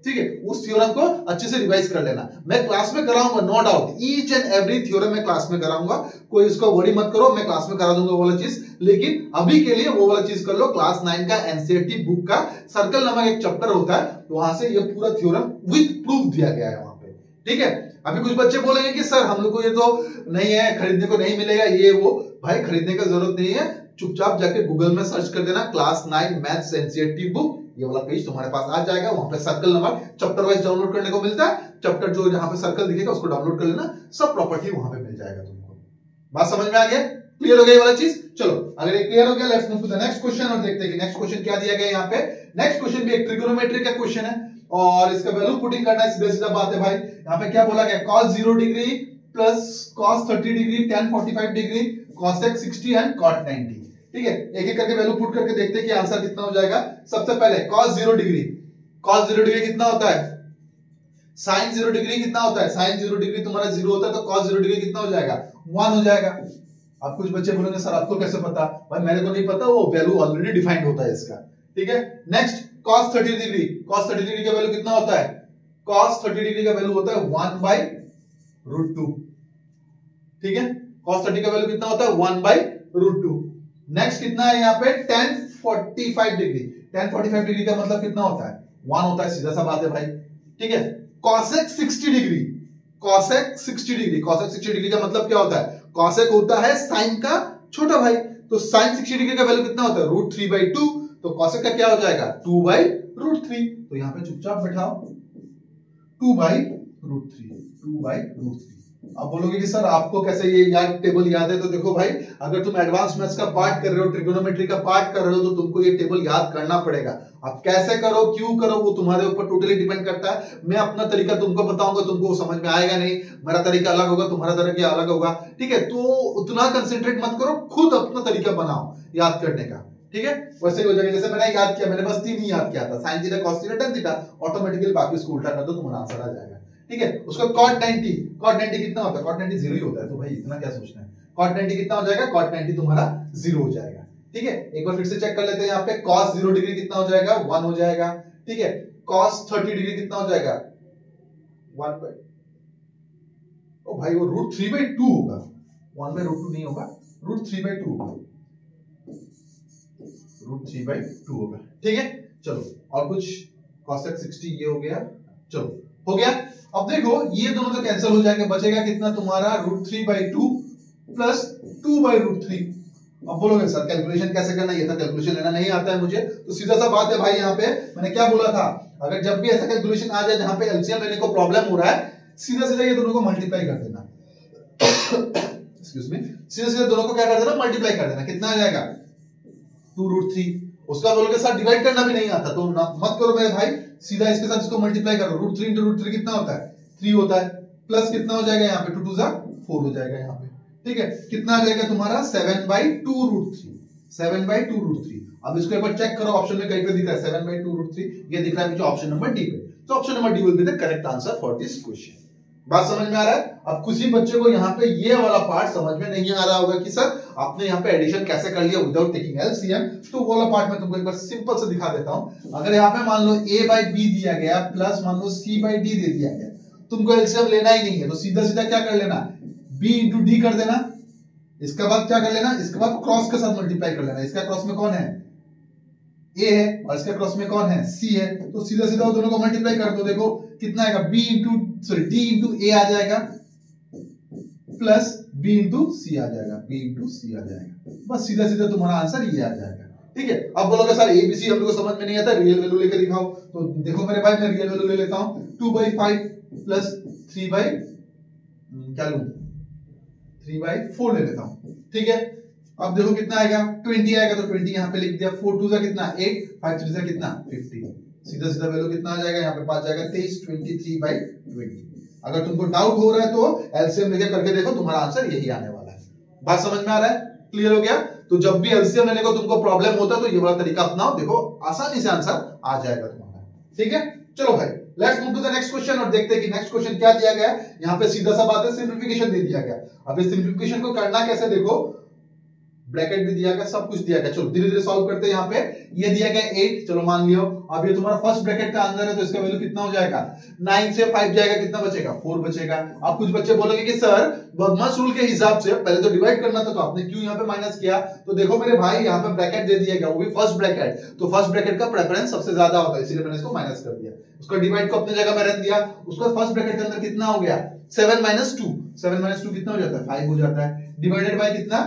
ठीक है। उस थ्योरम को अच्छे से रिवाइज कर लेना। मैं क्लास में कराऊंगा, no doubt, each and every theorem मैं क्लास में कराऊंगा, कोई इसको वरी मत करो, मैं क्लास में करा दूंगा वो वाला चीज। लेकिन अभी के लिए वो वाला चीज कर लो, क्लास 9 का एनसीईआरटी बुक का सर्कल नामक एक चैप्टर होता है, तो वहां से ये पूरा थ्योरम विद प्रूफ दिया गया है वहां पे, ठीक है। अभी कुछ बच्चे बोलेंगे कि सर हम लोग को ये तो नहीं है, खरीदने को नहीं मिलेगा, ये वो। भाई खरीदने का जरूरत नहीं है, चुपचाप जाके गूगल में सर्च कर देना क्लास 9 मैथ्स एनसीईआरटी बुक, ये वाला पेज तुम्हारे पास आ जाएगा। वहां पे circle number chapter wise download करने को मिलता है, चैप्टर जो जहां पे सर्कल दिखेगा उसको डाउनलोड कर लेना, सब प्रॉपर्टी वहां पे मिल जाएगा तुमको। बात समझ में आ गया, क्लियर हो गया ये वाला चीज। चलो अगर ये क्लियर हो गया, let's move to the next question और देखते हैं कि नेक्स्ट क्वेश्चन क्या दिया गया यहाँ पे। नेक्स्ट क्वेश्चन भी एक ट्रिगोनोमेट्री का क्वेश्चन है और इसका वैल्यू पुटिंग करना है, सीधा सीधा बात है भाई। यहाँ पे क्या बोला गया, cos 0 degree plus cos 30 degree, tan 45 degree, cosec 60 and cot 90, ठीक है। एक एक करके वैल्यू पुट करके देखते हैं कि आंसर कितना हो जाएगा। सबसे पहले cos 0 डिग्री, cos 0 डिग्री कितना होता है, sin 0 डिग्री कितना होता है, sin 0 डिग्री तुम्हारा 0 होता है, तो cos 0 डिग्री कितना हो जाएगा 1 हो जाएगा। अब कुछ बच्चे बोलेंगे सर आपको कैसे पता, भाई मेरे को नहीं पता, वो वैल्यू ऑलरेडी डिफाइंड होता है इसका, ठीक है। Next cos 30 degree, cos 30 degree का वैल्यू कितना होता है, cos 30 डिग्री का वैल्यू होता है 1/√2, ठीक है। cos 30 का वैल्यू कितना होता है 1/√2। नेक्स्ट कितना है यहाँ पे tan 45 डिग्री, tan 45 डिग्री का मतलब कितना होता है 1 होता है, सीधा सा बात है भाई, ठीक है। cosec 60 degree, cosec 60 degree, cosec 60 degree का मतलब क्या होता है, cosec होता है sin का छोटा भाई, तो sin 60 डिग्री का वैल्यू कितना होता है √3/2, तो cosec का क्या हो जाएगा 2/√3। तो यहाँ पे चुपचाप बैठाओ 2/√3। अब बोलोगे कि सर आपको कैसे ये याद टेबल याद है, तो देखो भाई अगर तुम एडवांस मैथ्स का पार्ट कर रहे हो, ट्रिगोनोमेट्री का पार्ट कर रहे हो, तो तुमको ये टेबल याद करना पड़ेगा। अब कैसे करो, क्यों करो, वो तुम्हारे ऊपर टोटली डिपेंड करता है। मैं अपना तरीका तुमको बताऊंगा, तुमको समझ में आएगा नहीं, मेरा तरीका अलग होगा, तुम्हारा तरीका अलग होगा, ठीक है। तो उतना कंसेंट्रेट मत करो, खुद अपना तरीका बनाओ याद करने का, ठीक है। वैसे ही हो जाएगा जैसे मैंने याद किया, मैंने बस 3 ही याद किया था, sin theta cos theta tan theta, automatically बाकी उसको उल्टा कर दो, तुम्हारा आंसर आ जाएगा, ठीक है। उसका cot 90 कितना होता है, cot 90 0 ही होता है, तो भाई इतना क्या सोचना है, cot 90 कितना हो जाएगा, cot 90 तुम्हारा 0 हो जाएगा। ठीक है, एक बार फिर से चेक कर लेते हैं, यहाँ पे cos 0 डिग्री कितना हो जाएगा, 1 हो जाएगा। ठीक है, cos 30 डिग्री कितना हो जाएगा, 1 बाई, ओ भाई वो √3/2 होगा, 1/√2 नहीं होगा, √3/2 होगा, √3/2 होगा। ठीक है, चलो और कुछ, cosec 60 ये हो गया, चलो हो गया। अब देखो ये दोनों तो कैंसिल हो जाएंगे, बचेगा कितना तुम्हारा √3/2 प्लस 2/√3। अब बोलोगे सर कैलकुलेशन कैसे करना, ये था कैलकुलेशन लेना नहीं आता है मुझे, तो सीधा सा बात है भाई, यहाँ पे मैंने क्या बोला था, अगर जब भी ऐसा कैलकुलेशन आ जाए जहां पे एलसीएम लेने को प्रॉब्लम हो रहा है, सीधा सीधा ये दोनों को मल्टीप्लाई कर देना एक्सक्यूज मी, सीधा सीधा दोनों को क्या कर देना, मल्टीप्लाई कर देना। कितना आ जाएगा, 2√3। उसका बोलोगे सर डिवाइड करना भी नहीं आता, तो मत करो मेरे भाई, सीधा इसके साथ इसको मल्टीप्लाई करो, √3 × √3 कितना होता है, 3 होता है, प्लस कितना हो जाएगा यहाँ पे 2 2 4 हो जाएगा यहाँ पे। ठीक है, कितना आ जाएगा तुम्हारा 7/2√3, 7/2√3। अब इसको एक बार चेक करो, ऑप्शन में कहीं पे दिख रहा है 7/2√3, ये दिख रहा है मुझे ऑप्शन नंबर डी पे, तो option number D will be the correct answer for this question. बात समझ में आ रहा है? अब किसी बच्चे को यहाँ पे ये वाला पार्ट समझ में नहीं आ रहा होगा कि सर आपने यहाँ पे एडिशन कैसे कर लिया विदाउट टेकिंग एलसीएम, तो वो वाला पार्ट मैं तुमको एक बार सिंपल से दिखा देता हूँ। अगर यहाँ पे मान लो a/b दिया गया प्लस मान लो c/d दे दिया गया, तुमको एलसीएम लेना ही नहीं है, तो सीधा सीधा क्या कर लेना, b × d कर देना, इसके बाद क्या कर लेना, इसके बाद क्रॉस के साथ मल्टीप्लाई कर लेना। इसका क्रॉस में कौन है, a है, और इसके क्रॉस में कौन है, c है, तो सीधा सीधा वो दोनों को मल्टीप्लाई कर दो, देखो कितना आएगा, d × a आ जाएगा प्लस b × c आ जाएगा, b × c आ जाएगा, बस सीधा सीधा तुम्हारा आंसर ये आ जाएगा। ठीक है, अब बोलोगे सर एबीसी हम लोग को समझ में नहीं आता, रियल वैल्यू लेकर दिखाओ, तो देखो मेरे भाई मैं रियल वैल्यू ले लेता हूं, 2/5 प्लस 3/, क्या लूं, 3/4 ले लेता हूं। ठीक है, अब देखो कितना आएगा, 20 आएगा, तो 20 यहाँ पे लिख दिया, 4 2 कितना 8, 5 3 कितना 50, सीधा सीधा वैल्यू कितना आ जाएगा, यहाँ पे पास जाएगा 23, 23/20। अगर तुमको डाउट हो रहा है तो एलसीएम लेके करके देखो, तुम्हारा आंसर यही आने वाला है। बात समझ में आ रहा है, क्लियर हो गया? तो जब भी एलसीएम लेने को तुमको प्रॉब्लम होता है तो ये वाला तरीका अपनाओ, देखो आसानी से आंसर आ जाएगा तुम्हारा। ठीक है, चलो भाई let's move to the next question और देखते हैं कि नेक्स्ट क्वेश्चन क्या दिया गया है। यहाँ पे सीधा सा बात है, सिंप्लीफिकेशन दे दिया गया। अब इस सिंप्लीफिकेशन को करना कैसे, देखो ब्रैकेट भी दिया गया, सब कुछ दिया गया, चलो धीरे धीरे सॉल्व करते हैं। यहाँ पे ये दिया गया 8, चलो मान लियो, अब ये तुम्हारा फर्स्ट ब्रैकेट का आंसर है, तो इसका वैल्यू कितना हो जाएगा, 9 से 5 जाएगा, कितना बचेगा, 4 बचेगा। अब कुछ बच्चे बोलेंगे कि सर बदमाश रूल के हिसाब से पहले तो डिवाइड करना था, तो आपने क्यों यहाँ पे माइनस किया, तो देखो मेरे भाई यहाँ पे ब्रैकेट दे दिया गया, वो भी फर्स्ट ब्रैकेट, तो फर्स्ट ब्रैकेट का प्रेफरेंस सबसे ज्यादा होता है, इसीलिए मैंने इसको माइनस कर दिया, उसका डिवाइड को अपनी जगह में रख दिया। उसका फर्स्ट ब्रैकेट के अंदर कितना हो गया, 7 - 2, 7 - 2 कितना हो जाता है, 5 हो जाता है, डिवाइडेड बाय कितना,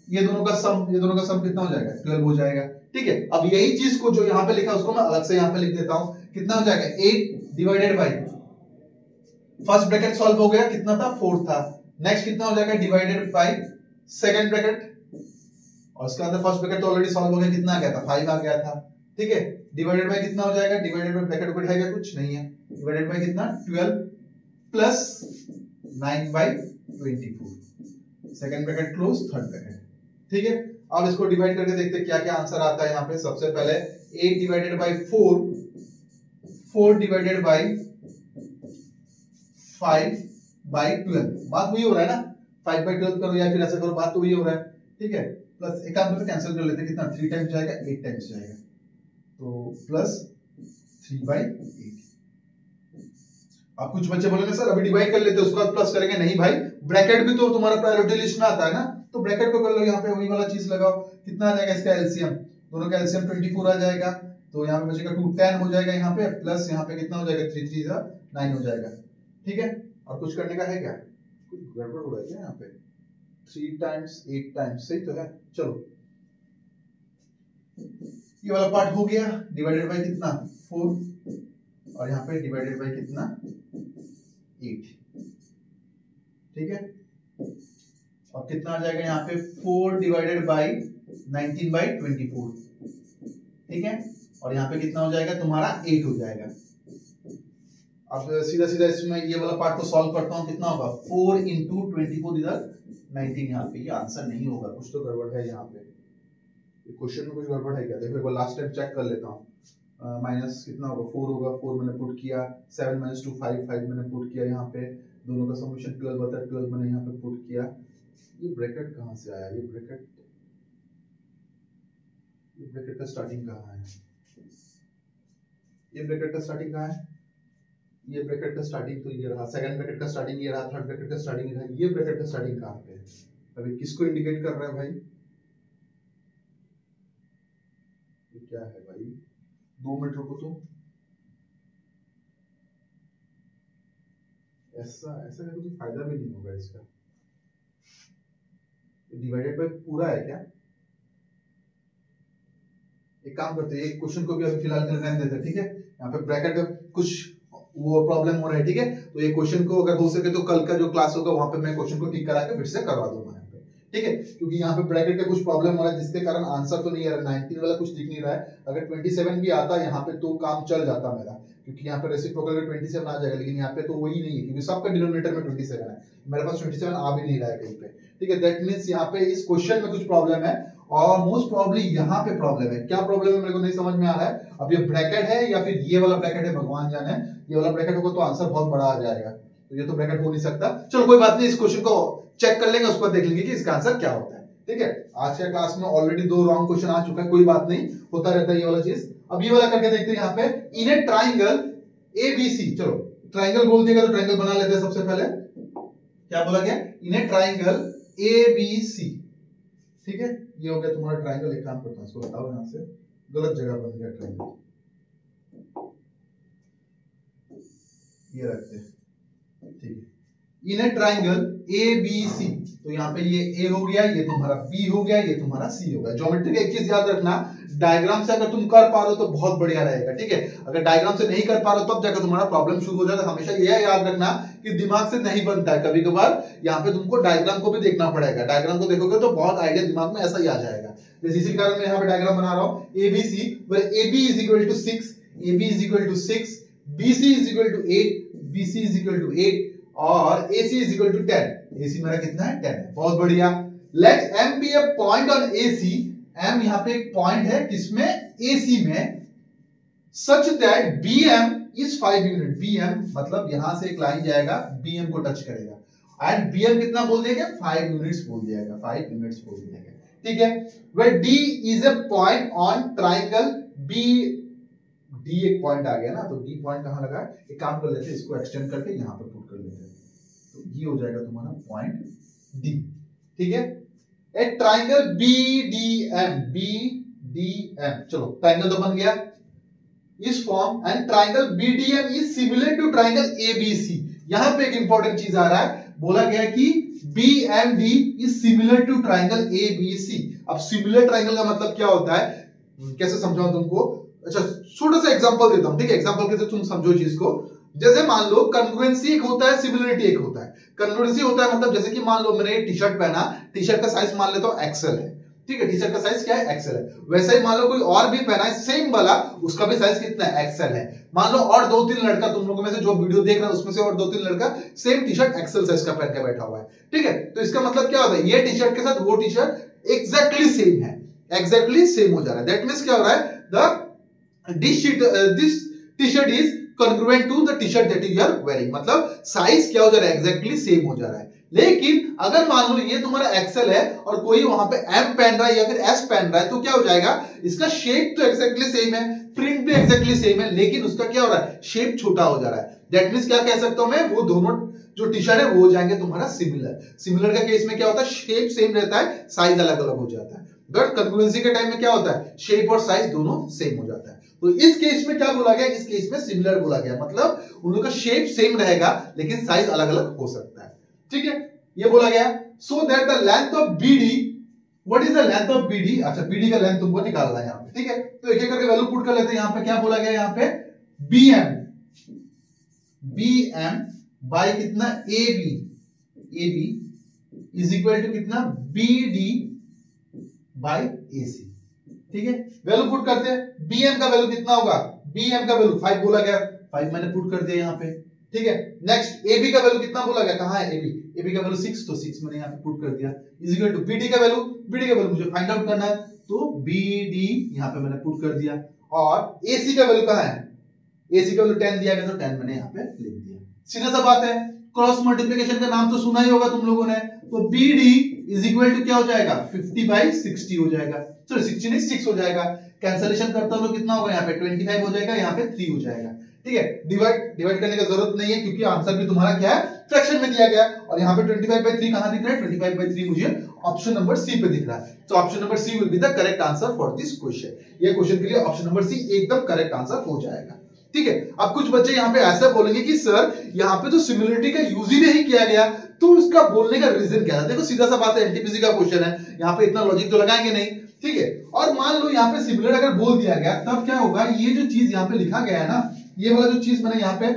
ये दोनों का सम कितना हो जाएगा, 12 हो जाएगा। ठीक है, अब यही चीज को जो यहाँ पे लिखा उसको मैं अलग से यहाँ पे लिख देता हूं, कितना हो जाएगा, 8 divided by, first bracket solve हो गया, कितना था, 4 था, नेक्स्ट कितना हो जाएगा, डिवाइडेड बाय सेकंड ब्रैकेट, और उसके अंदर फर्स्ट ब्रैकेट तो ऑलरेडी सॉल्व हो गया, कितना आ गया था, 5 आ गया था। ठीक है, डिवाइडेड बाय कितना हो जाएगा, डिवाइडेड बाय ब्रैकेट ऊपर है क्या, कुछ नहीं है, डिवाइडेड बाय कितना, 12 plus 9/24, second bracket close, third bracket. ठीक है, अब इसको डिवाइड करके देखते हैं क्या क्या आंसर आता है। यहाँ पे सबसे पहले 8 डिवाइडेड बाय 4, 4 डिवाइडेड बाय 5/12, बात वही हो रहा है ना, 5/12 करो या फिर ऐसा करो, बात तो वही हो रहा है। ठीक है, प्लस एक आंसर कैंसिल कर लेते हैं, कितना 3 टाइम्स जाएगा, 8 टाइम्स जाएगा, तो प्लस 3/8। अब कुछ बच्चे बोलेंगे सर अभी डिवाइड कर लेते हैं उसके बाद प्लस करेंगे, नहीं भाई ब्रैकेट भी तो तुम्हारा प्रायोरिटी लिस्ट में आता है ना, तो ब्रैकेट को कर लो, यहाँ पे वही वाला चीज लगाओ, कितना आ जाएगा इसका एलसीएम, दोनों का एलसीएम 24 आ जाएगा, तो यहाँ पे बचेगा 2 10 हो जाएगा यहाँ पे, प्लस यहाँ पे कितना हो जाएगा, 3 3 9 हो जाएगा। ठीक है, और कुछ करने का है क्या, कुछ गड़बड़ हो रहा है क्या यहाँ पे, 3 टाइम्स 8 टाइम्स, सही तो है। चलो ये वाला पार्ट हो गया, डिवाइडेड बाय कितना 4, और यहाँ पे डिवाइडेड बाय कितना 8। ठीक है, और कितना आ जाएगा यहाँ पे 4 डिवाइडेड बाय 19/24। ठीक है, और यहाँ पे कितना हो जाएगा तुम्हारा 8 हो जाएगा। अब सीधा सीधा इसमें ये वाला पार्ट को सॉल्व करता हूँ, कितना होगा 4 × 24 इधर 19, यहाँ पे ये आंसर नहीं होगा, कुछ तो गड़बड़ है यहाँ पे, क्वेश्चन में कुछ गड़बड़ है क्या, देखो एक बार लास्ट टाइम चेक कर लेता हूँ। माइनस कितना होगा, 4 होगा, 4 मैंने पुट किया, 7 - 2 5 मैंने पुट किया, यहाँ पे दोनों का समेशन 12 बता 12 मैंने यहाँ पे पुट किया, ये ब्रैकेट कहां से आया? ये ब्रैकेट का स्टार्टिंग कहां है? ये ब्रैकेट का स्टार्टिंग कहां है? ये ब्रैकेट का स्टार्टिंग तो ये रहा, सेकंड ब्रैकेट का स्टार्टिंग ये रहा, थर्ड ब्रैकेट का स्टार्टिंग ये रहा। ये ब्रैकेट का स्टार्टिंग कहां पे है? अभी किसको इंडिकेट कर रहा है भाई? ये क्या है भाई? 2 मिनट रुको तो। ऐसा ऐसा करके तो फायदा भी नहीं होगा इसका। डिवाइडेड बाय पूरा है क्या? एक काम करते हैं, एक क्वेश्चन को भी अभी फिलहाल के लिए रहने देते हैं, ठीक है? यहाँ पे ब्रैकेट कुछ वो प्रॉब्लम हो रहा है, ठीक है? तो ये क्वेश्चन को अगर हो सके तो कल का जो क्लास होगा वहां पे मैं क्वेश्चन को ठीक करा के फिर से करवा दूंगा यहाँ पे, ठीक है? क्योंकि यहाँ पे ब्रैकेट का कुछ प्रॉब्लम हो रहा है जिसके कारण आंसर तो नहीं आ रहा, 19 वाला कुछ दिख नहीं रहा है। अगर 27 भी आता यहाँ पे तो काम चल जाता मेरा, क्योंकि यहाँ पे रेसिप्रोकल का 27 आ जाएगा, लेकिन यहाँ पे तो वही नहीं है क्योंकि सबका डिनोमिनेटर में 27 है, मेरे पास 27 आ भी नहीं रहा है कहीं पे, ठीक है? दैट मींस यहाँ पे इस क्वेश्चन में कुछ प्रॉब्लम है और मोस्ट प्रॉब्ली यहाँ पे प्रॉब्लम है। क्या प्रॉब्लम है मेरे को नहीं समझ में आ रहा है। अब ये ब्रैकेट है या फिर ये वाला ब्रैकेट है, भगवान जाने। ये वाला ब्रैकेट होगा तो आंसर बहुत बड़ा आ जाएगा, तो ये तो ब्रैकेट हो नहीं सकता। चलो कोई बात नहीं, इस क्वेश्चन को चेक कर लेंगे, उसको देख लेंगे कि इसका आंसर क्या होता है, ठीक है? आज के क्लास में ऑलरेडी 2 रॉन्ग क्वेश्चन आ चुका है, कोई बात नहीं, होता रहता है ये वाला चीज। अब ये वाला करके देखते हैं यहाँ पे, इन ए ट्राइंगल ABC। चलो ट्राइंगल बोल दिएगा तो ट्राइंगल बना लेते हैं सबसे पहले। क्या बोला गया? इन ए ट्राइंगल ABC, ठीक है? ये हो गया तुम्हारा ट्राइंगल। एक काम करता हूं, इसको हटाओ यहां से, गलत जगह बन गया ट्राइंगल, ये रखते हैं, ठीक है? इन ए ट्राइंगल ABC, तो यहाँ पे ये A हो गया, ये तुम्हारा B हो गया, ये तुम्हारा C हो गया। ज्योमेट्री का एक चीज याद रखना, डायग्राम से अगर तुम कर पा रहे हो तो बहुत बढ़िया रहेगा, ठीक है? अगर डायग्राम से नहीं कर पा रहे हो तब जाकर तुम्हारा प्रॉब्लम शुरू हो जाता है। हमेशा ये याद रखना कि दिमाग से नहीं बनता है, कभी कभार यहाँ पे तुमको डायग्राम को भी देखना पड़ेगा। डायग्राम को देखोगे तो बहुत आइडिया दिमाग में ऐसा ही आ जाएगा। जैसे इसी कारण मैं यहाँ पे डायग्राम बना रहा हूँ ABC, AB is equal to 6, AB is equal to 6, BC is equal to 8, BC is equal to 8 और AC is equal to 10। AC मेरा कितना है? 10 है। बहुत बढ़िया। Let M be a point on AC, M यहाँ पे एक पॉइंट है किसमें? AC में, such that BM is 5 unit. BM मतलब यहां से एक लाइन जाएगा, BM को टच करेगा एंड BM कितना बोल दिया? 5 यूनिट्स बोल दिया गया, 5 यूनिट्स बोल दिया गया, ठीक है? Where D is a point on triangle B, D एक पॉइंट आ गया ना, तो D पॉइंट कहां लगा? एक काम कर लेते हैं, इसको एक्सटेंड करके यहां पर पुट कर लेते हैं, तो ये हो जाएगा तुम्हारा पॉइंट D, ठीक है? एक ट्राइंगल BDM, चलो ट्राइंगल तो बन गया इस form, and triangle BDM is similar to triangle ABC। यहां पे एक इंपॉर्टेंट चीज आ रहा है, बोला गया कि BMD is similar to triangle ABC। अब सिमिलर ट्राइंगल का मतलब क्या होता है, कैसे समझाऊं तुमको? अच्छा छोटा सा एग्जांपल देता हूं, ठीक है? एग्जांपल कैसे तुम समझो चीज को। जैसे मान लो कन्ग्रुएंसी एक होता है, सिमिलरिटी एक होता है। कन्ग्रुएंसी होता है मतलब जैसे कि मान लो मैंने टी शर्ट पहना, टी शर्ट का साइज मान लेता हूं एक्सएल है, ठीक है? टी शर्ट का साइज क्या है? एक्सएल है। वैसे ही मान लो कोई और भी पहना है सेम वाला, उसका भी साइज कितना है? एक्सएल है। मान लो और 2-3 लड़का, तुम लोगों में से जो वीडियो देख रहा है उसमें से और 2-3 लड़का same T shirt XL size का पहन के बैठा हुआ है, ठीक है? तो इसका मतलब क्या होता है? ये टी शर्ट के साथ वो टी शर्ट एग्जैक्टली सेम है, एग्जैक्टली सेम हो जा रहा है। दैट मींस क्या हो रहा है? This T shirt is congruent to the t-shirt that you are wearing, मतलब साइज क्या हो जा रहा है? एग्जैक्टली सेम हो जा रहा है। लेकिन अगर मान लो ये तुम्हारा एक्सएल है और कोई वहां पे एम पहन रहा है या फिर एस पहन रहा है, तो क्या हो जाएगा? इसका शेप तो एग्जैक्टली सेम है, प्रिंट भी एग्जैक्टली सेम है, लेकिन उसका क्या हो रहा है? शेप छोटा हो जा रहा है। दैट मींस क्या कह सकता हूं मैं? वो दोनों जो टी शर्ट है वो हो जाएंगे तुम्हारा सिमिलर। सिमिलर का केस में क्या होता है? शेप सेम रहता है, साइज अलग अलग हो जाता है। बट कन्ग्रुएंसी के टाइम में क्या होता है? शेप और साइज दोनों सेम हो जाता है। तो इस केस में क्या बोला गया? इस केस में सिमिलर बोला गया, मतलब उन लोगों का शेप सेम रहेगा लेकिन साइज अलग अलग हो सकता है, ठीक है? ये बोला गया so that the length of BD, what is the length of BD? अच्छा BD का लेंथ तुमको निकालना है यहाँ पे, ठीक है? तो एक एक करके वैल्यू पुट कर लेते हैं। यहाँ पे क्या बोला गया? यहाँ पे BM बाय कितना? AB इज इक्वल टू कितना? BD बाय AC, ठीक है? वैल्यू पुट करते हैं। BM का वैल्यू कितना होगा? BM का वैल्यू 5 बोला गया, 5 मैंने पुट कर दिया यहाँ पे, ठीक है? नेक्स्ट AB का वैल्यू कितना बोला गया? कहां है AB का वैल्यू 6, तो 6 मैंने यहाँ पे पुट कर दिया, इज इक्वल टू BD का वैल्यू मुझे फाइंड आउट करना है, तो BD यहाँ पे मैंने पुट कर दिया। और AC का वैल्यू कहां है? AC का वैल्यू 10 दिया गया, तो 10 मैंने यहाँ पे लिख दिया। सीधा सा बात है, क्रॉस मल्टीप्लिकेशन का नाम तो सुना ही होगा तुम लोगों ने। तो BD इज इक्वल टू क्या हो जाएगा 50/60 हो जाएगा, सॉरी 60 नहीं 6 हो जाएगा। कैंसलेशन करता हूं तो कितना होगा यहाँ पे 25 हो जाएगा, यहाँ पे 3 हो जाएगा। ठीक है, डिवाइड करने का जरूरत नहीं है क्योंकि आंसर भी तुम्हारा क्या है फ्रैक्शन में दिया गया और यहाँ पे 25/3 कहां दिख रहा है 25/3 मुझे ऑप्शन नंबर सी पे दिख रहा है। तो option number C will be the correct answer for this question. ये क्वेश्चन के लिए ऑप्शन नंबर सी एकदम करेक्ट आंसर हो जाएगा। ठीक है, अब कुछ बच्चे यहाँ पे ऐसा बोलेंगे कि सर यहाँ पे तो सिमिलरिटी का यूज ही नहीं किया गया, तो उसका बोलने का रीजन क्या है? देखो सीधा सा बात है, एनटीपीसी का क्वेश्चन है, यहाँ पे इतना लॉजिक तो लगाएंगे नहीं। ठीक है, और मान लो यहाँ पे सिमिलर अगर बोल दिया गया तब क्या होगा, ये जो चीज यहाँ पे लिखा गया है ना, ये वाला जो चीज मैंने यहाँ पे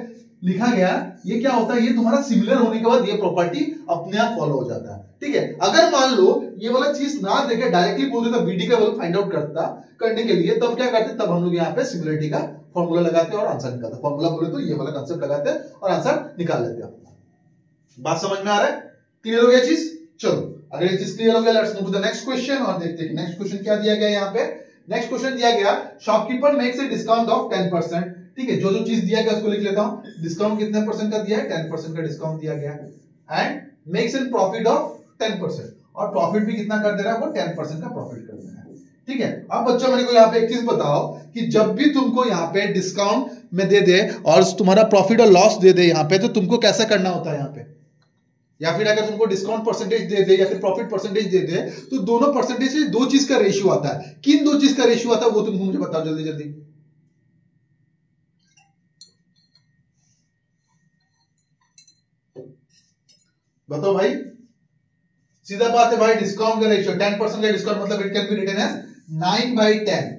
लिखा गया, ये क्या होता है, ये तुम्हारा सिमिलर होने के बाद ये प्रॉपर्टी अपने आप फॉलो हो जाता है। ठीक है, अगर मान लो ये वाला चीज ना देखे डायरेक्टली बोल देता बीडी का वैल्यू फाइंड आउट करने के लिए, तब क्या करते, तब हम लोग यहाँ पे सिमिलरिटी का फॉर्मूला लगाते हैं और आंसर निकालते हैं। फॉर्मूला बोले तो ये वाला कंसेप्ट लगाते हैं और आंसर निकाल लेते हैं। बात समझ में आ रहा है? क्लियर हो गया चीज? चलो अगर ये चीज क्लियर हो गया, let's move to the next question और देखते हैं कि नेक्स्ट क्वेश्चन क्या दिया गया। यहाँ पे नेक्स्ट क्वेश्चन दिया गया, shopkeeper makes a discount of 10%। ठीक है, जो जो चीज दिया गया उसको लिख लेता हूं। डिस्काउंट कितने परसेंट का दिया है, 10% का डिस्काउंट दिया गया, and makes an profit of 10%, और प्रॉफिट भी कितना कर दे रहा है, वो 10% का प्रॉफिट कर दे रहा है। ठीक है, अब बच्चों मेरे को यहाँ पे एक चीज बताओ कि जब भी तुमको यहाँ पे डिस्काउंट में दे दे और तुम्हारा प्रॉफिट और लॉस दे दे यहाँ पे, तो तुमको कैसा करना होता है यहाँ पे, या फिर अगर तुमको डिस्काउंट परसेंटेज दे दे या फिर प्रॉफिट परसेंटेज दे दे, तो दोनों परसेंटेज में दो चीज का रेशियो आता है। किन दो चीज का रेशियो आता है वो तुमको मुझे बताओ जल्दी जल्दी। बताओ भाई, सीधा बात है भाई, डिस्काउंट का रेशियो 10% का डिस्काउंट मतलब it can be written as 9/10।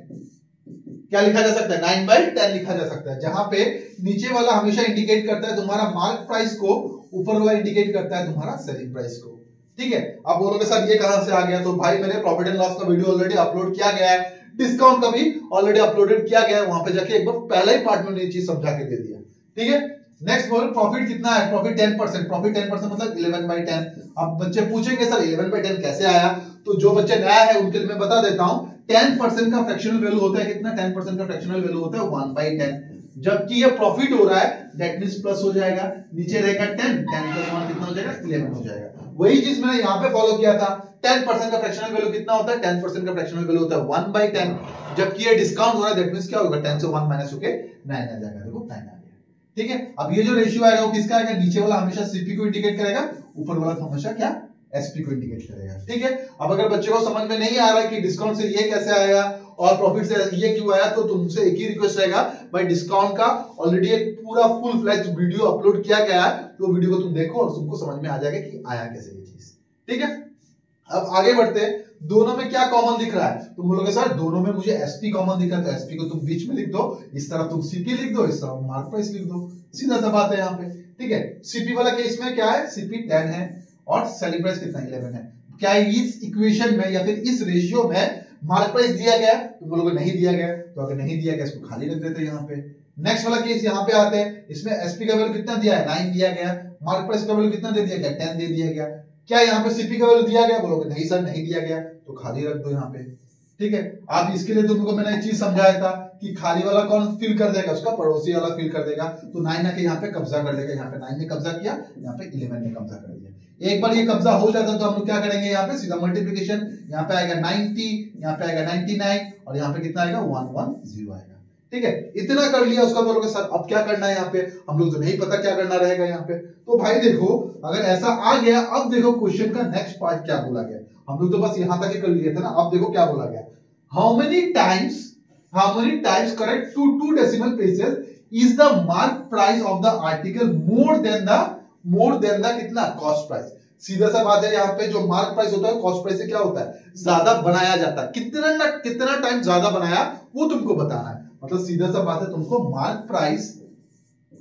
क्या लिखा जा सकता है, 9/10 लिखा जा सकता है, जहां पे नीचे वाला हमेशा इंडिकेट करता है तुम्हारा मार्क प्राइस को, ऊपर वाला इंडिकेट करता है तुम्हारा सेलिंग प्राइस को। ठीक है, आप बोलोगे सर ये कहां से आ गया, तो भाई मैंने प्रॉफिट एंड लॉस का वीडियो ऑलरेडी अपलोड किया गया है, डिस्काउंट का भी ऑलरेडी अपलोडेड किया गया है, वहां पे जाके एक बार पहले ही पार्ट में ये चीज समझा के दे दिया। ठीक है, नेक्स्ट बोल प्रॉफिट कितना है, प्रॉफिट 10%, प्रॉफिट 10% मतलब 11/10। अब बच्चे पूछेंगे सर 11/10 कैसे आया, तो जो बच्चे नया है उनके लिए मैं बता देता हूं, 10% का फ्रैक्शनल वैल्यू होता है कितना, 10% का फ्रैक्शनल वैल्यू होता है 1/10, जबकि ये प्रॉफिट हो रहा है दैट मींस प्लस हो जाएगा, नीचे रहेगा 10 + 1 कितना हो जाएगा 11 हो जाएगा। वही चीज मैंने यहां पे फॉलो किया था, 10% का फ्रैक्शनल वैल्यू कितना होता है, 10% का फ्रैक्शनल वैल्यू होता है 1/10, जबकि ये डिस्काउंट हो रहा है दैट मींस क्या होगा, 10 से 1 माइनस होके 9 आ जाएगा। देखो 9 आ गया। ठीक है, अब ये जो रेशियो आएगा वो किसका आएगा, नीचे वाला हमेशा सीपी को इंडिकेट करेगा, ऊपर वाला हमेशा क्या एसपी को इंडिकेट करेगा। ठीक है, अब अगर बच्चे को समझ में नहीं आ रहा है कि डिस्काउंट से ये कैसे आया और प्रॉफिट से ये क्यों आया, तो तुमसे एक ही रिक्वेस्ट रहेगा भाई, डिस्काउंट का ऑलरेडी एक पूरा फुल फ्लैश वीडियो अपलोड किया गया है, तो वीडियो को तुम देखो और तुमको समझ में आ जाएगा कि आया कैसे ये चीज। ठीक है, अब आगे बढ़ते हैं, दोनों में क्या कॉमन दिख रहा है, तुम बोलोगे सर दोनों में मुझे एसपी कॉमन दिख रहा है, तो एसपी को तुम बीच में लिख दो, इस तरफ तुम सीपी लिख दो, इस तरफ मार्क प्राइस लिख दो, सीधा सा बात है यहाँ पे। ठीक है, सीपी वाला केस में क्या है, सीपी 10 है और सेलिंग प्राइस कितना 11 है। क्या इस इक्वेशन में या फिर इस रेशियो में मार्क प्राइस दिया गया, तुम बोलोगे नहीं दिया गया, तो अगर नहीं दिया गया इसको खाली रख देते यहाँ पे। नेक्स्ट वाला केस यहाँ पे आते हैं, इसमें एसपी का वैल्यू कितना दिया है 9 दिया गया, मार्क प्राइस का वैल्यू कितना दे दिया गया 10 दे दिया गया। क्या यहाँ पे सीपी का वैल्यू दिया गया, बोलोगे नहीं सर नहीं दिया गया, तो खाली रख दो यहाँ पे। ठीक है, अब इसके लिए तुमको मैंने एक चीज समझाया था कि खाली वाला कौन फिल कर देगा, उसका पड़ोसी वाला फिल कर देगा, तो 9 आके यहाँ पे कब्जा कर लेगा, यहाँ पे 9 ने कब्जा किया, यहाँ पे 11 ने कब्जा कर दिया। एक बार ये कब्जा हो जाता है तो हम लोग क्या करेंगे, यहाँ पे सीधा मल्टीप्लिकेशन, यहाँ पे आएगा 90, यहाँ पे आएगा 99 और यहाँ पे कितना आएगा 110 आएगा। ठीक है, इतना कर लिया, उसका बोलोगे सर अब क्या करना है, यहाँ पे हम लोग तो नहीं पता क्या करना रहेगा यहाँ पे। तो भाई देखो अगर ऐसा आ गया, अब देखो क्वेश्चन का नेक्स्ट पार्ट क्या बोला गया, हम लोग तो बस यहाँ तक ही कर लिए थे ना, अब देखो क्या बोला गया, how many times correct to decimal places is the mark price of the article more than the कितना कॉस्ट प्राइस। सीधा सा बात है, यहाँ पे जो मार्क प्राइस होता है कॉस्ट प्राइस से क्या होता है ज्यादा बनाया जाता है, कितना टाइम ज्यादा बनाया वो तुमको बताना है। मतलब सीधा सा बात है, तुमको मार्क प्राइस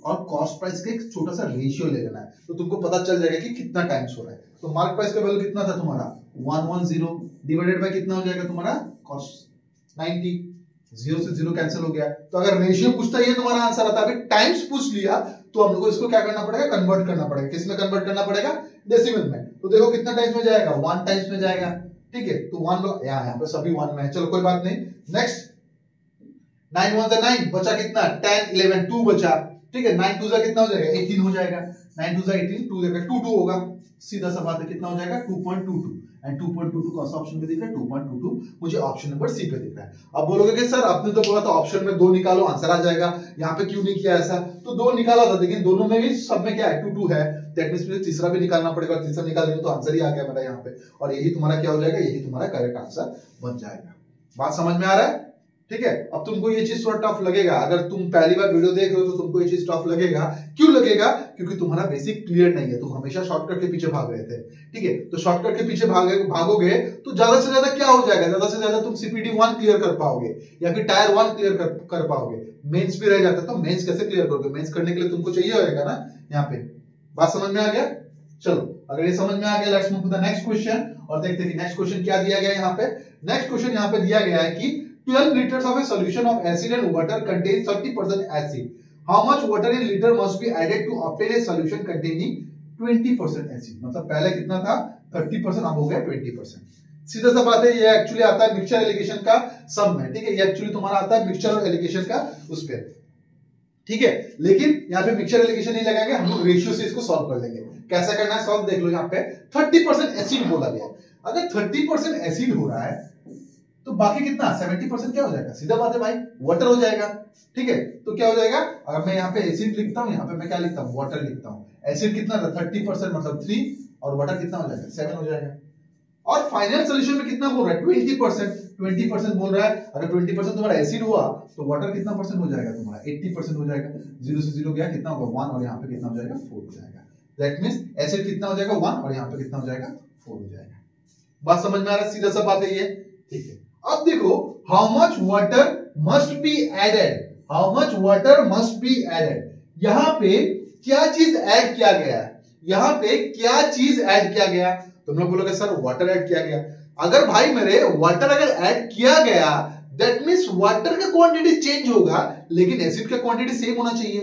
और कॉस्ट प्राइस का एक छोटा सा रेशियो ले लेना है, तो तुमको पता चल जाएगा कि कितना टाइम्स हो रहा है। तो मार्क प्राइस का वैल्यू कितना था तुम्हारा 110 डिवाइडेड बाय कितना हो जाएगा तुम्हारा कॉस्ट 90, 0 से 0 कैंसिल हो गया। तो अगर रेशियो पूछता है ये तुम्हारा आंसर आता है, अभी टाइम्स पूछ लिया तो हम लोग को इसको क्या करना पड़ेगा, कन्वर्ट करना पड़ेगा। किस में कन्वर्ट करना पड़ेगा, डेसिमल में। तो देखो कितना टाइम्स में जाएगा 1 टाइम्स में जाएगा। ठीक है, तो 1 यहाँ पे सभी 1 में है, चलो कोई बात नहीं। नेक्स्ट 9 1 9 बचा कितना 10 11 2 बचा। ठीक है, 9 2 कितना हो जाएगा 18 हो जाएगा, 9 2 18 2 2 होगा, सीधा सा बात है कितना हो जाएगा 2.22 एंड 2.22 कौन सा ऑप्शन में दिख रहा है? 2.22 मुझे ऑप्शन नंबर सी पे दिख रहा है। अब बोलोगे कि सर आपने तो बोला था ऑप्शन में 2 निकालो आंसर आ जाएगा, यहाँ पे क्यों नहीं किया ऐसा? तो 2 निकाला था, लेकिन दोनों में भी सब में क्या है? 2 है, दैट मींस मुझे तीसरा भी निकालना पड़ेगा, तीसरा निकालेंगे तो आंसर ही आ गया मेरा यहाँ पे, और यही तुम्हारा क्या हो जाएगा? यही तुम्हारा करेक्ट आंसर बन जाएगा। बात समझ में आ रहा है? ठीक है। अब तुमको ये चीज थोड़ा टफ लगेगा, अगर तुम पहली बार वीडियो देख रहे हो तो तुमको ये चीज टफ लगेगा। क्यों लगेगा? क्योंकि तुम्हारा बेसिक क्लियर नहीं है, तुम हमेशा शॉर्टकट के पीछे भाग रहे थे। ठीक है, तो शॉर्टकट के पीछे भागोगे तो ज्यादा से ज्यादा क्या हो जाएगा? ज्यादा से ज्यादा तुम सीपीटी 1 क्लियर कर पाओगे या फिर टायर 1 क्लियर कर पाओगे, मेंस भी रह जाता है। तो मेंस कैसे क्लियर करोगे? मेंस करने के लिए तुमको चाहिए होगा ना यहाँ पे। बात समझ में आ गया? चलो, अगर ये समझ में आ गया, let's move to the next question और देखते हैं कि नेक्स्ट क्वेश्चन क्या दिया गया है यहाँ पे। नेक्स्ट क्वेश्चन यहाँ पे दिया गया है कि 12 liters of a solution of acid and water contains 30% acid. How much water in liter must be added to obtain a solution containing 20% acid? मतलब पहले कितना था? 30%, अब हो गया 20%। सीधा सा बात है, ये एक्चुअली आता है मिक्सचर एलिगेशन का सम में। ठीक है, ये एक्चुअली तुम्हारा आता है मिक्सचर और एलिगेशन का उस पे। ठीक है, लेकिन यहाँ पे मिक्सचर एलिगेशन नहीं लगाएंगे, हम लोग रेशियो से इसको सॉल्व कर लेंगे। कैसा करना है सॉल्व देख लो। यहाँ पे 30% एसिड बोला गया। अगर 30% एसिड हो रहा है तो बाकी कितना? 70% क्या हो जाएगा? सीधा बात है भाई, वाटर हो जाएगा। ठीक है, तो क्या हो जाएगा? अगर मैं यहाँ पे एसिड लिखता हूँ, यहाँ पे मैं क्या लिखता हूँ? वाटर लिखता हूँ। एसिड कितना था? 30% मतलब 3, और वाटर कितना हो जाएगा? 7 हो जाएगा। और फाइनल सोल्यूशन में कितना बोल रहा है? 20% बोल रहा है। अगर 20% तुम्हारा एसिड हुआ तो वाटर कितना परसेंट हो जाएगा? तुम्हारा 80% हो जाएगा। 0 से 0 गया, कितना होगा? 1, और यहाँ पे कितना हो जाएगा? 4 हो जाएगा। दैट मींस एसिड कितना हो जाएगा? 1, और यहाँ पे कितना हो जाएगा? 4 हो जाएगा। बात समझ में आ रहा है? सीधा सा बात है ये। ठीक है, अब देखो, how much water must be added, how much water must be added. यहां पे क्या चीज ऐड किया गया है? यहां पे क्या चीज ऐड किया गया? तुम लोग बोलोगे सर वाटर ऐड किया गया। अगर भाई मेरे वाटर अगर ऐड किया गया, दैट मींस वाटर का क्वांटिटी चेंज होगा, लेकिन एसिड का क्वांटिटी सेम होना चाहिए।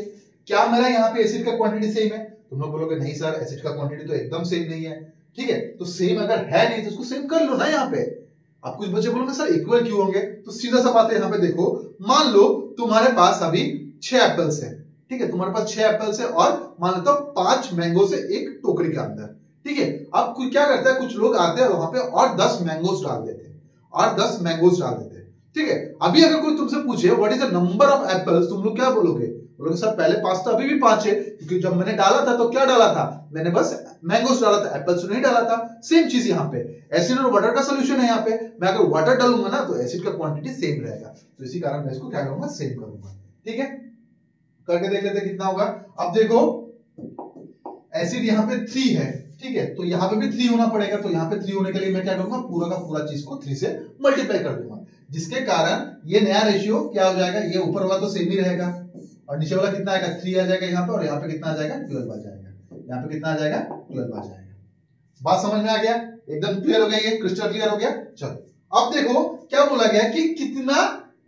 क्या मेरा यहाँ पे एसिड का क्वांटिटी सेम है? तुम लोग बोलोगे नहीं सर, एसिड का क्वांटिटी तो एकदम सेम नहीं है। ठीक है, तो सेम अगर है नहीं तो उसको सेम कर लो ना। यहाँ पे अब कुछ बच्चे बोलोगे सर इक्वल क्यों होंगे? तो सीधा सा बात है, यहाँ पे देखो, मान लो तुम्हारे पास अभी 6 एप्पल्स है। ठीक है, तुम्हारे पास 6 एप्पल्स है और मान लो 5 मैंगो से एक टोकरी के अंदर। ठीक है, अब क्या करता है, कुछ लोग आते हैं वहां पे और 10 मैंगोस डाल देते हैं, और 10 मैंगोस डाल देते हैं। ठीक है, अभी अगर कोई तुमसे पूछे what is the number of apples, तुम लोग क्या बोलोगे? बोलोगे सर पहले 5 था, अभी भी 5 है, क्योंकि जब मैंने डाला था तो क्या डाला था? मैंने बस मैंगोस डाला था, एप्पल्स नहीं डाला था। सेम चीज यहाँ पे एसिड और वाटर का सोल्यूशन है। यहाँ पे मैं अगर वाटर डालूंगा ना तो एसिड का क्वांटिटी सेम रहेगा, तो इसी कारण मैं इसको क्या करूंगा? सेम करूंगा। ठीक है, करके देख लेते हैं कितना होगा। अब देखो, एसिड यहाँ पे 3 है। ठीक है, तो यहाँ पे भी 3 होना पड़ेगा, तो यहाँ पे 3 होने के लिए मैं क्या करूंगा? पूरा का पूरा चीज को 3 से मल्टीप्लाई कर दूंगा, जिसके कारण ये नया रेशियो क्या हो जाएगा? ये ऊपर वाला तो सेम ही रहेगा, और नीचे वाला कितना आएगा? 3 आ जाएगा यहाँ पे, और यहाँ पे कितना आ जाएगा? 12 आ जाएगा। यहाँ पे कितना आ जाएगा? 12 आ जाएगा। बात समझ में आ गया? एकदम क्लियर हो गया, ये क्रिस्टल क्लियर हो गया। चलो अब देखो क्या बोला गया कि कितना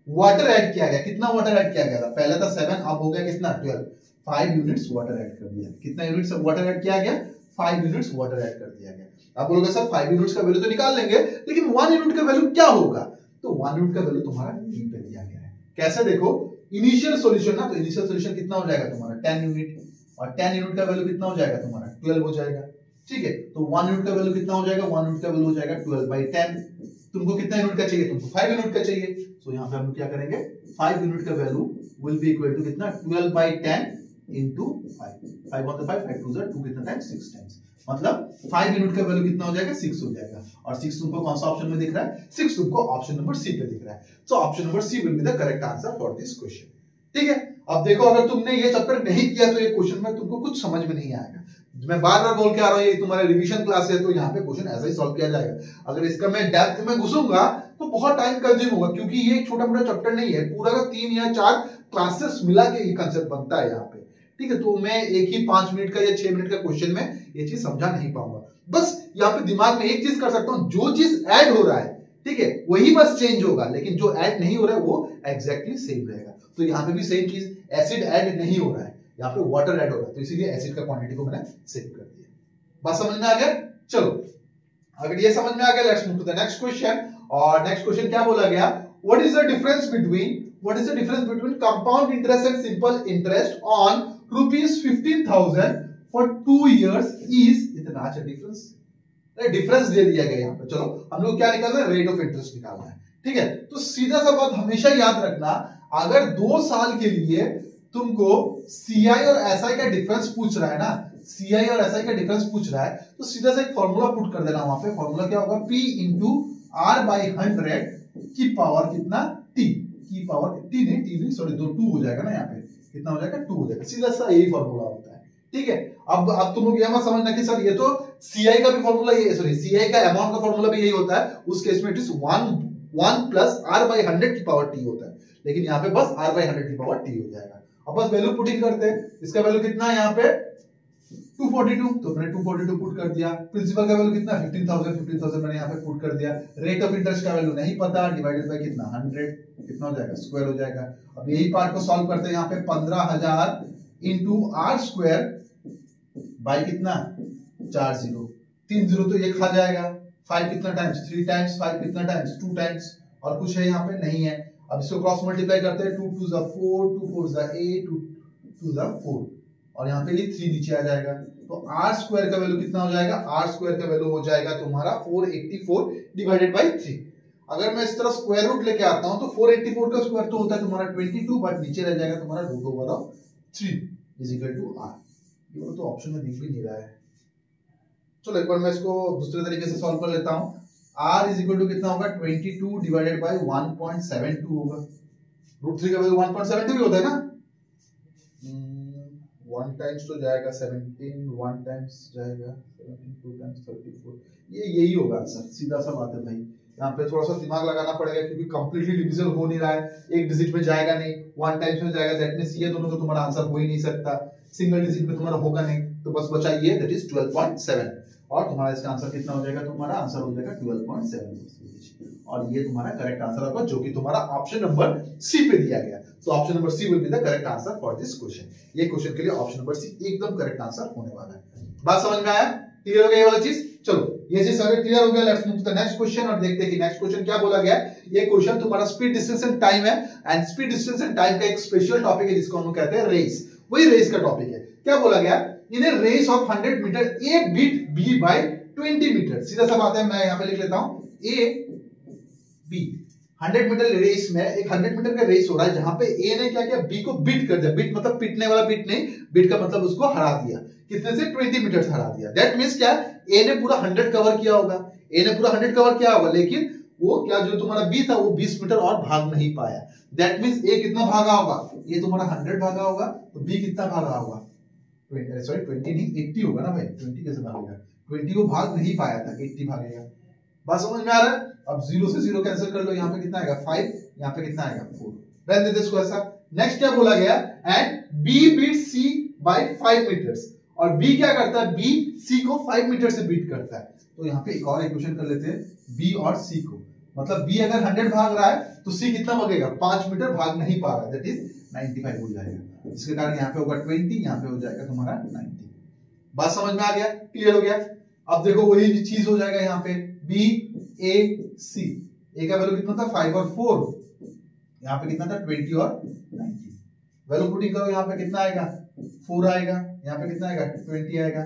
वाटर ऐड किया गया। कितना वाटर ऐड किया गया था? पहले था 7, अब हो गया कितना? 12। 5 यूनिट्स वाटर ऐड कर दिया। कितना यूनिट्स वाटर ऐड किया गया? 5 यूनिट्स वाटर ऐड कर दिया गया। आप बोलोगे सर 5 यूनिट्स का वैल्यू तो निकाल लेंगे, लेकिन 1 यूनिट का वैल्यू क्या होगा? तो 1 यूनिट का वैल्यू तुम्हारा यहीं पे दिया गया है। कैसे? देखो, इनिशियल सॉल्यूशन ना, तो इनिशियल सॉल्यूशन कितना हो जाएगा तुम्हारा? 10 यूनिट, और 10 यूनिट का वैल्यू कितना हो जाएगा तुम्हारा? 12 हो जाएगा। ठीक है, तो 1 यूनिट का वैल्यू कितना हो जाएगा? 1 यूनिट का वैल्यू हो जाएगा 12/10। तुमको कितना यूनिट का चाहिए? तुमको 5 यूनिट का चाहिए। तो यहाँ पे हम क्या करेंगे? 5 यूनिट का value will be equal to कितना? 12/10 into 5। 5 1 5, 5 2 2, कितना टाइम? 6 टाइम्स। मतलब 5 यूनिट का वैल्यू कितना हो जाएगा? 6 हो जाएगा। और 6 तुमको कौन सा ऑप्शन में दिख रहा है? 6 तुमको ऑप्शन नंबर सी पे दिख रहा है। तो option number C will be the correct answer for this question. ठीक है, अब देखो, अगर तुमने ये चैप्टर नहीं किया तो ये क्वेश्चन में तुमको कुछ समझ में नहीं आएगा। मैं बार बार बोल के आ रहा हूँ, ये तुम्हारा रिवीजन क्लास है, तो यहाँ पे क्वेश्चन ऐसा ही सॉल्व किया जाएगा। अगर इसका मैं डेप्थ में घुसूंगा तो बहुत टाइम कंज्यूम होगा, क्योंकि ये एक छोटा मोटा चैप्टर नहीं है, पूरा का 3 या 4 क्लासेस मिला के ये कंसेप्ट बनता है यहाँ पे। ठीक है, तो मैं एक ही 5 मिनट का या 6 मिनट का क्वेश्चन में ये चीज समझा नहीं पाऊंगा। बस यहाँ पे दिमाग में एक चीज कर सकता हूँ, जो चीज ऐड हो रहा है, ठीक है, वही बस चेंज होगा, लेकिन जो ऐड नहीं हो रहा है वो एग्जैक्टली सेम रहेगा। तो यहाँ पे भी सेम चीज, एसिड ऐड नहीं हो रहा है, यहाँ पे वाटर ऐड हो रहा है, तो इसीलिए एसिड का क्वांटिटी को मैंने सेव कर दिया। बात समझ में आ गया? चलो, अगर ये समझ में आ गया, let's move to the next question. और नेक्स्ट क्वेश्चन क्या बोला गया? What is the difference between compound interest and simple interest on ₹15,000 for 2 years? Is इतना अच्छा डिफरेंस? डिफरेंस दे दिया गया यहाँ पे। चलो हम लोग क्या निकालना है, रेट ऑफ इंटरेस्ट निकालना है, ठीक है। तो सीधा सा बात हमेशा याद रखना, अगर 2 साल के लिए तुमको सीआई और एसआई का डिफरेंस पूछ रहा है ना, सीआई और एसआई का डिफरेंस पूछ रहा है, तो सीधा सा एक फॉर्मूला पुट कर देना वहां पे। फॉर्मूला क्या होगा, P इंटू R बाई 100 की पावर कितना, T की पावर, T नहीं सॉरी 2 हो जाएगा ना, यहाँ पे कितना हो जाएगा, 2 हो जाएगा। सीधा सा यही फॉर्मूला होता है, ठीक है। अब तुम लोग ये मत समझना कि सर ये तो सीआई का भी फॉर्मूला ये, सॉरी सीआई का अमाउंट का फॉर्मूला भी यही होता है, उस केस में it is 1 plus R by 100 की पावर T होता है, लेकिन यहाँ पे बस R बाई 100 की पावर T हो जाएगा। अब बस वैल्यू पुटिंग करते हैं, इसका वैल्यू कितना है यहाँ पे 242, तो मैंने 242 पुट कर दिया। प्रिंसिपल का वैल्यू कितना, 15,000 मैंने यहाँ पे पुट कर दिया। रेट ऑफ इंटरेस्ट का वैल्यू नहीं पता, डिवाइडेड बाय कितना 100, कितना हो जाएगा, स्क्वायर हो जाएगा। अब यही पार्ट को सॉल्व करते हैं, यहाँ पे 15,000 इंटू R स्क्वायर बाई कितना 40, 3 0 तो ये खा जाएगा। 5 कितना टाइम्स, 3 टाइम्स, 5 कितना टाइम्स, 2 टाइम्स, और कुछ है यहाँ पे नहीं है। अब इसको क्रॉस मल्टीप्लाई करते हैं, 2 2 जा 4, 2 4 जा 8, 2 2 जा 4, और यहाँ पे ये 3 नीचे आ जाएगा। तो R स्क्वायर का वैल्यू कितना हो जाएगा, R स्क्वायर का वैल्यू हो जाएगा तुम्हारा 484 डिवाइडेड बाई 3। अगर मैं इस तरह स्क्वायर रूट लेके आता हूं तो 484 का स्क्वायर तो होता है तुम्हारा 22, बट नीचे रह जाएगा तुम्हारा root over of 3 is equal to R। ये तो ऑप्शन में दिख भी नहीं रहा है। चलो एक बार मैं इसको दूसरे तरीके से सॉल्व कर लेता हूं। R इज इक्वल टू कितना होगा, 22 डिवाइडेड बाई 1.72 होगा। रूट 3 का वैल्यू 1.72 ही होता है ना। 1 टाइम्स तो जाएगा 17, 1 टाइम्स जाएगा 17, 2 टाइम्स 34, ये यही होगा आंसर। सीधा सा बात है भाई, यहाँ पे थोड़ा सा दिमाग लगाना पड़ेगा क्योंकि कंप्लीटली डिविजन हो नहीं रहा है, एक डिजिट में जाएगा नहीं, 1 टाइम्स में जाएगा, दैट मींस ये दोनों तो तुम्हारा आंसर हो ही नहीं सकता, सिंगल डिजिट में तुम्हारा होगा नहीं, तो बस बचा ये, दैट इज 12.7, और तुम्हारा इसका आंसर कितना हो जाएगा, तुम्हारा आंसर हो जाएगा 12.7, और ये तुम्हारा करेक्ट आंसर होगा, जो कि तुम्हारा ऑप्शन नंबर सी पे दिया गया। So option number C will be the correct answer for this question. ये क्वेश्चन के लिए ऑप्शन नंबर सी एकदम करेक्ट आंसर होने वाला है। बात समझ में आया, क्लियर हो गया ये वाला चीज। चलो ये चीज सारे क्लियर हो गया, let's move to the next question और देखते हैं कि नेक्स्ट क्वेश्चन क्या बोला गया है। ये क्वेश्चन तुम्हारा स्पीड, डिस्टेंस एंड टाइम है, and speed, distance and time का एक स्पेशल टॉपिक है जिसको हम कहते हैं रेस। वही रेस का टॉपिक है। क्या बोला गया, in a race of 100 metre A beat B by 20 metre. सीधा सा बात है, मैं यहां पे लिख लेता हूं ए बी। 100 मीटर रेस में एक 100 मीटर का रेस हो रहा है जहां पे ए ने क्या किया, बी को बीट कर दिया। बीट मतलब पिटने वाला बीट नहीं, बीट का मतलब उसको हरा दिया। कितने से, 20 मीटर से हरा दिया। दैट मींस क्या, ए ने पूरा 100 कवर किया होगा, ए ने पूरा 100 कवर किया होगा, लेकिन वो क्या, जो तुम्हारा बी था वो 20 मीटर और भाग नहीं पाया। दैट मींस ए कितना भागा होगा, ये तुम्हारा 100 भागा होगा, तो बी कितना भागा होगा, 20 नहीं 80 होगा ना भाई। 20 कैसे भागेगा, 20 वो भाग नहीं पाया था, 80 भागेगा। बात समझ में आ रहा है। अब 0 से 0 कैंसिल कर लो, यहाँ पे कितना आएगा 5, यहाँ पे कितना आएगा 4। रहने देते इसको ऐसा। नेक्स्ट क्या बोला गया, and B beat C by 5 metres, और बी क्या करता है, बी सी को 5 मीटर से बीट करता है। तो यहाँ पे एक और इक्वेशन कर लेते हैं, बी और सी को, मतलब बी अगर 100 भाग रहा है तो सी कितना भागेगा, 5 मीटर भाग नहीं पा रहा है, दैट इज 95 हो जाएगा। इसके कारण यहाँ पे होगा 20, यहाँ पे हो जाएगा तुम्हारा 90। बात समझ में आ गया, क्लियर हो गया। अब देखो वही चीज हो जाएगा यहाँ पे, बी ए सी, ए का वैल्यू कितना था 5 और 4, यहाँ पे कितना था 20 और 90। वैल्यू पुटिंग करो, यहाँ पे कितना आएगा 4 आएगा, यहाँ पे कितना आएगा 20 आएगा।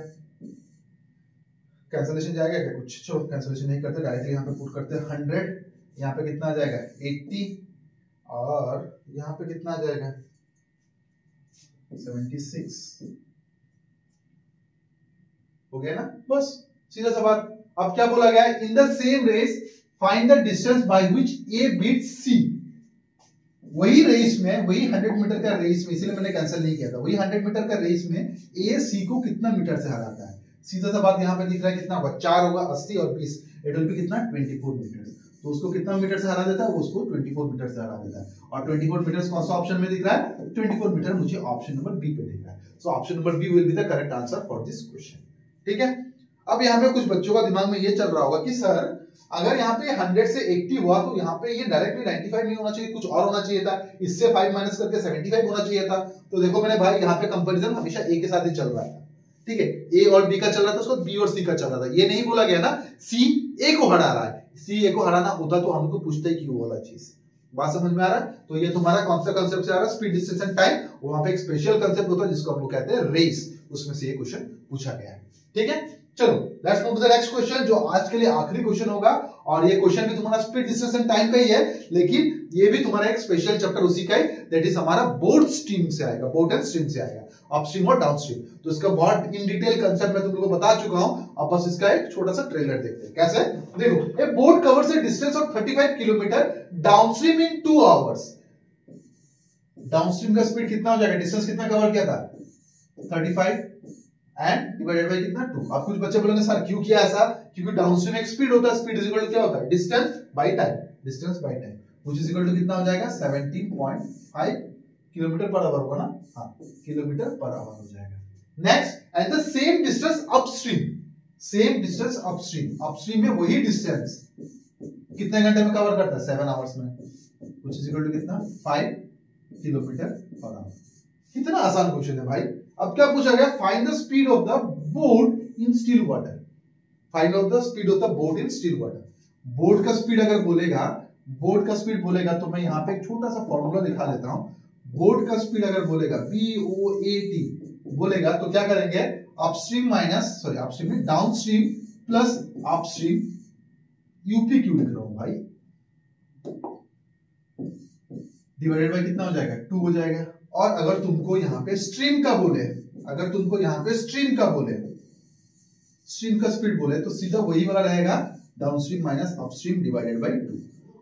कैंसिलेशन जाएगा क्या कुछ, चलो कैंसिलेशन नहीं करते, डायरेक्टली यहाँ पे पुट करते हैं 100, यहाँ पे कितना आ जाएगा 80, और यहाँ पे कितना आ जाएगा 76। हो गया ना, बस सीधा सा बात। अब क्या बोला गया है, in the same race find the distance by which A beat C. वही रेस में, वही 100 मीटर का रेस में, इसीलिए मैंने कैंसिल नहीं किया था, वही 100 मीटर का रेस में ए सी को कितना मीटर से हराता है। सीधा सा बात यहाँ पे दिख रहा है, कितना होगा 4 होगा, 80 और 20, इट विल बी कितना 24 मीटर। तो उसको कितना मीटर से हरा देता है, वो उसको 24 मीटर से हरा देता है। और 24 मीटर कौन सा ऑप्शन में दिख रहा है, 24 मीटर मुझे ऑप्शन नंबर बी पे दिख रहा है। So option number B will be the correct answer for this question. ठीक है। अब यहाँ पे कुछ बच्चों का दिमाग में ये चल रहा होगा कि सर अगर यहाँ पे 100 से 80 हुआ तो यहाँ पे ये डायरेक्टली 95 नहीं होना चाहिए, कुछ और होना चाहिए था, इससे 5 माइनस करके 75 होना चाहिए था। तो देखो मेरे भाई, यहाँ पे कंपैरिजन हमेशा ए के साथ ही चल रहा था। ठीक है, ए और बी का चल रहा था, उसको बी और सी का चल रहा था। ये नहीं बोला गया ना सी ए को हरा रहा है, सी ए को हराना होता तो हमको पूछते ही क्यों वाला चीज। बात समझ में आ रहा है। तो ये तुम्हारा कौन सा कंसेप्ट से आ रहा है, स्पीड, डिस्टेंस एंड टाइम। वहां पे एक स्पेशल कंसेप्ट होता है जिसको हम लोग कहते हैं रेस, उसमें से ये क्वेश्चन पूछा गया है। ठीक है, चलो let's move to the next question, जो आज के लिए आखिरी क्वेश्चन होगा। और ये क्वेश्चन भी तुम्हारा स्पीड, डिस्टेंस एंड टाइम का ही है, लेकिन ये भी तुम्हारा एक स्पेशल चैप्टर उसी का है, दैट इज हमारा बोट स्ट्रीम से आएगा, बोट एंड स्ट्रीम से आएगा, अपस्ट्रीम और डाउनस्ट्रीम। तो इसका बहुत इन डिटेल कंसेप्ट मैं तुम लोगों को बता चुका हूं, अब बस इसका एक छोटा सा ट्रेलर देखते हैं कैसे। देखो, ए boat covers A distance of 35 kilometre downstream in 2 hours. Downstream का स्पीड कितना हो जाएगा, डिस्टेंस कितना कवर किया था 35 एंड डिवाइडेड बाय कितना 2। अब कुछ बच्चे बोलेंगे सर क्यों किया ऐसा, क्योंकि डाउनस्ट्रीम एक स्पीड होता है, स्पीड इज इक्वल टू क्या होता है, distance by time, distance by time, which is equal to कितना हो जाएगा 17.5 किलोमीटर पर आवर होगा ना, हां किलोमीटर पर आवर हो जाएगा। Next, and the same distance upstream, same distance upstream, upstream में वही डिस्टेंस कितने घंटे में कवर करता है 7 आवर्स में, व्हिच इज इक्वल टू कितना 5 किलोमीटर पर आवर। कितना आसान क्वेश्चन है भाई। अब क्या पूछा गया, find the speed of the boat in still water, find out the speed of the boat in still water. Boat का स्पीड अगर बोलेगा, बोट का स्पीड बोलेगा तो मैं यहां पे एक छोटा सा फॉर्मूला दिखा देता हूं। बोट का स्पीड अगर बोलेगा BOAT बोलेगा तो क्या करेंगे, अपस्ट्रीम माइनस, सॉरी अपस्ट्रीम में डाउनस्ट्रीम प्लस अपस्ट्रीम, UP क्यों लिख रहा हूं भाई, डिवाइडेड बाय कितना हो जाएगा 2 हो जाएगा। और अगर तुमको यहां पे स्ट्रीम का बोले, अगर तुमको यहां पे स्ट्रीम का बोले, स्ट्रीम का स्पीड बोले तो सीधा वही वाला रहेगा, downstream minus upstream divided by 2।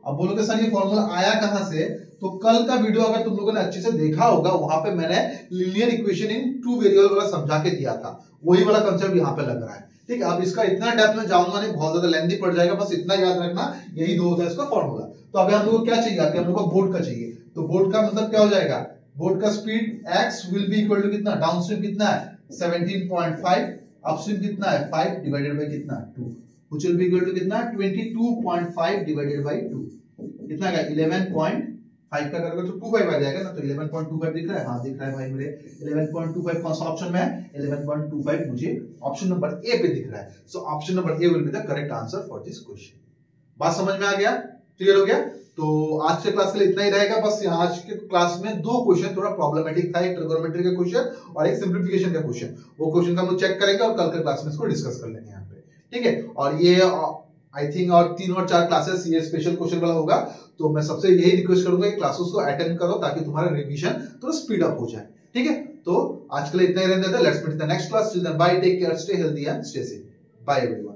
अब बोलोगे सर ये फॉर्मूला आया कहां से, तो कल का वीडियो अगर तुम लोगों ने अच्छे से देखा होगा, वहां पे मैंने लीनियर इक्वेशन इन 2 वेरिएबल वाला समझा के दिया था, वही वाला कंसेप्ट यहां पे लग रहा है। ठीक है, अब इसका इतना डेप्थ में जाऊंगा नहीं, बहुत ज्यादा लेंथी पड़ जाएगा, बस इतना याद रखना, यही 2 होता है इसका फॉर्मूला। तो अभी हम लोग को क्या चाहिए, अभी हम लोग को बोट का चाहिए, तो बोट का मतलब क्या हो जाएगा, बोट का speed x will be equal to कितना, डाउनस्ट्रीम कितना है 17.5, अपस्ट्रीम कितना है 5 डिवाइडेड बाय कितना 2, which will be equal to कितना 22.5 डिवाइडेड बाय 2, कितना का 11.5 का करोगे तो 25 आ जाएगा ना, तो 11.25 दिख रहा है, हां दिख रहा है भाई मेरे, 11.25 कौन सा ऑप्शन में है, 11.25 मुझे ऑप्शन नंबर ए पे दिख रहा है। So option number A will be the correct answer for this question. बात समझ में आ गया, क्लियर हो गया। तो आज के क्लास के लिए इतना ही रहेगा, बस आज के क्लास में 2 क्वेश्चन थोड़ा प्रॉब्लमेटिक था, एक ट्रिगोनोमेट्री का क्वेश्चन और एक सिंप्लीफिकेशन का क्वेश्चन, वो क्वेश्चन का हम लोग चेक करेंगे और कल के क्लास में इसको डिस्कस कर लेंगे यहाँ पे, ठीक है। और ये आई थिंक और 3 और 4 क्लासेस ये स्पेशल क्वेश्चन वाला होगा, तो मैं सबसे यही रिक्वेस्ट करूंगा कि क्लासेस को अटेंड करो ताकि तुम्हारा रिवीजन थोड़ा स्पीड अप हो जाए, ठीक है। तो आज के लिए इतना ही रहने देते हैं, let's meet in the next class, till then bye, take care, stay healthy and stay safe, bye everyone.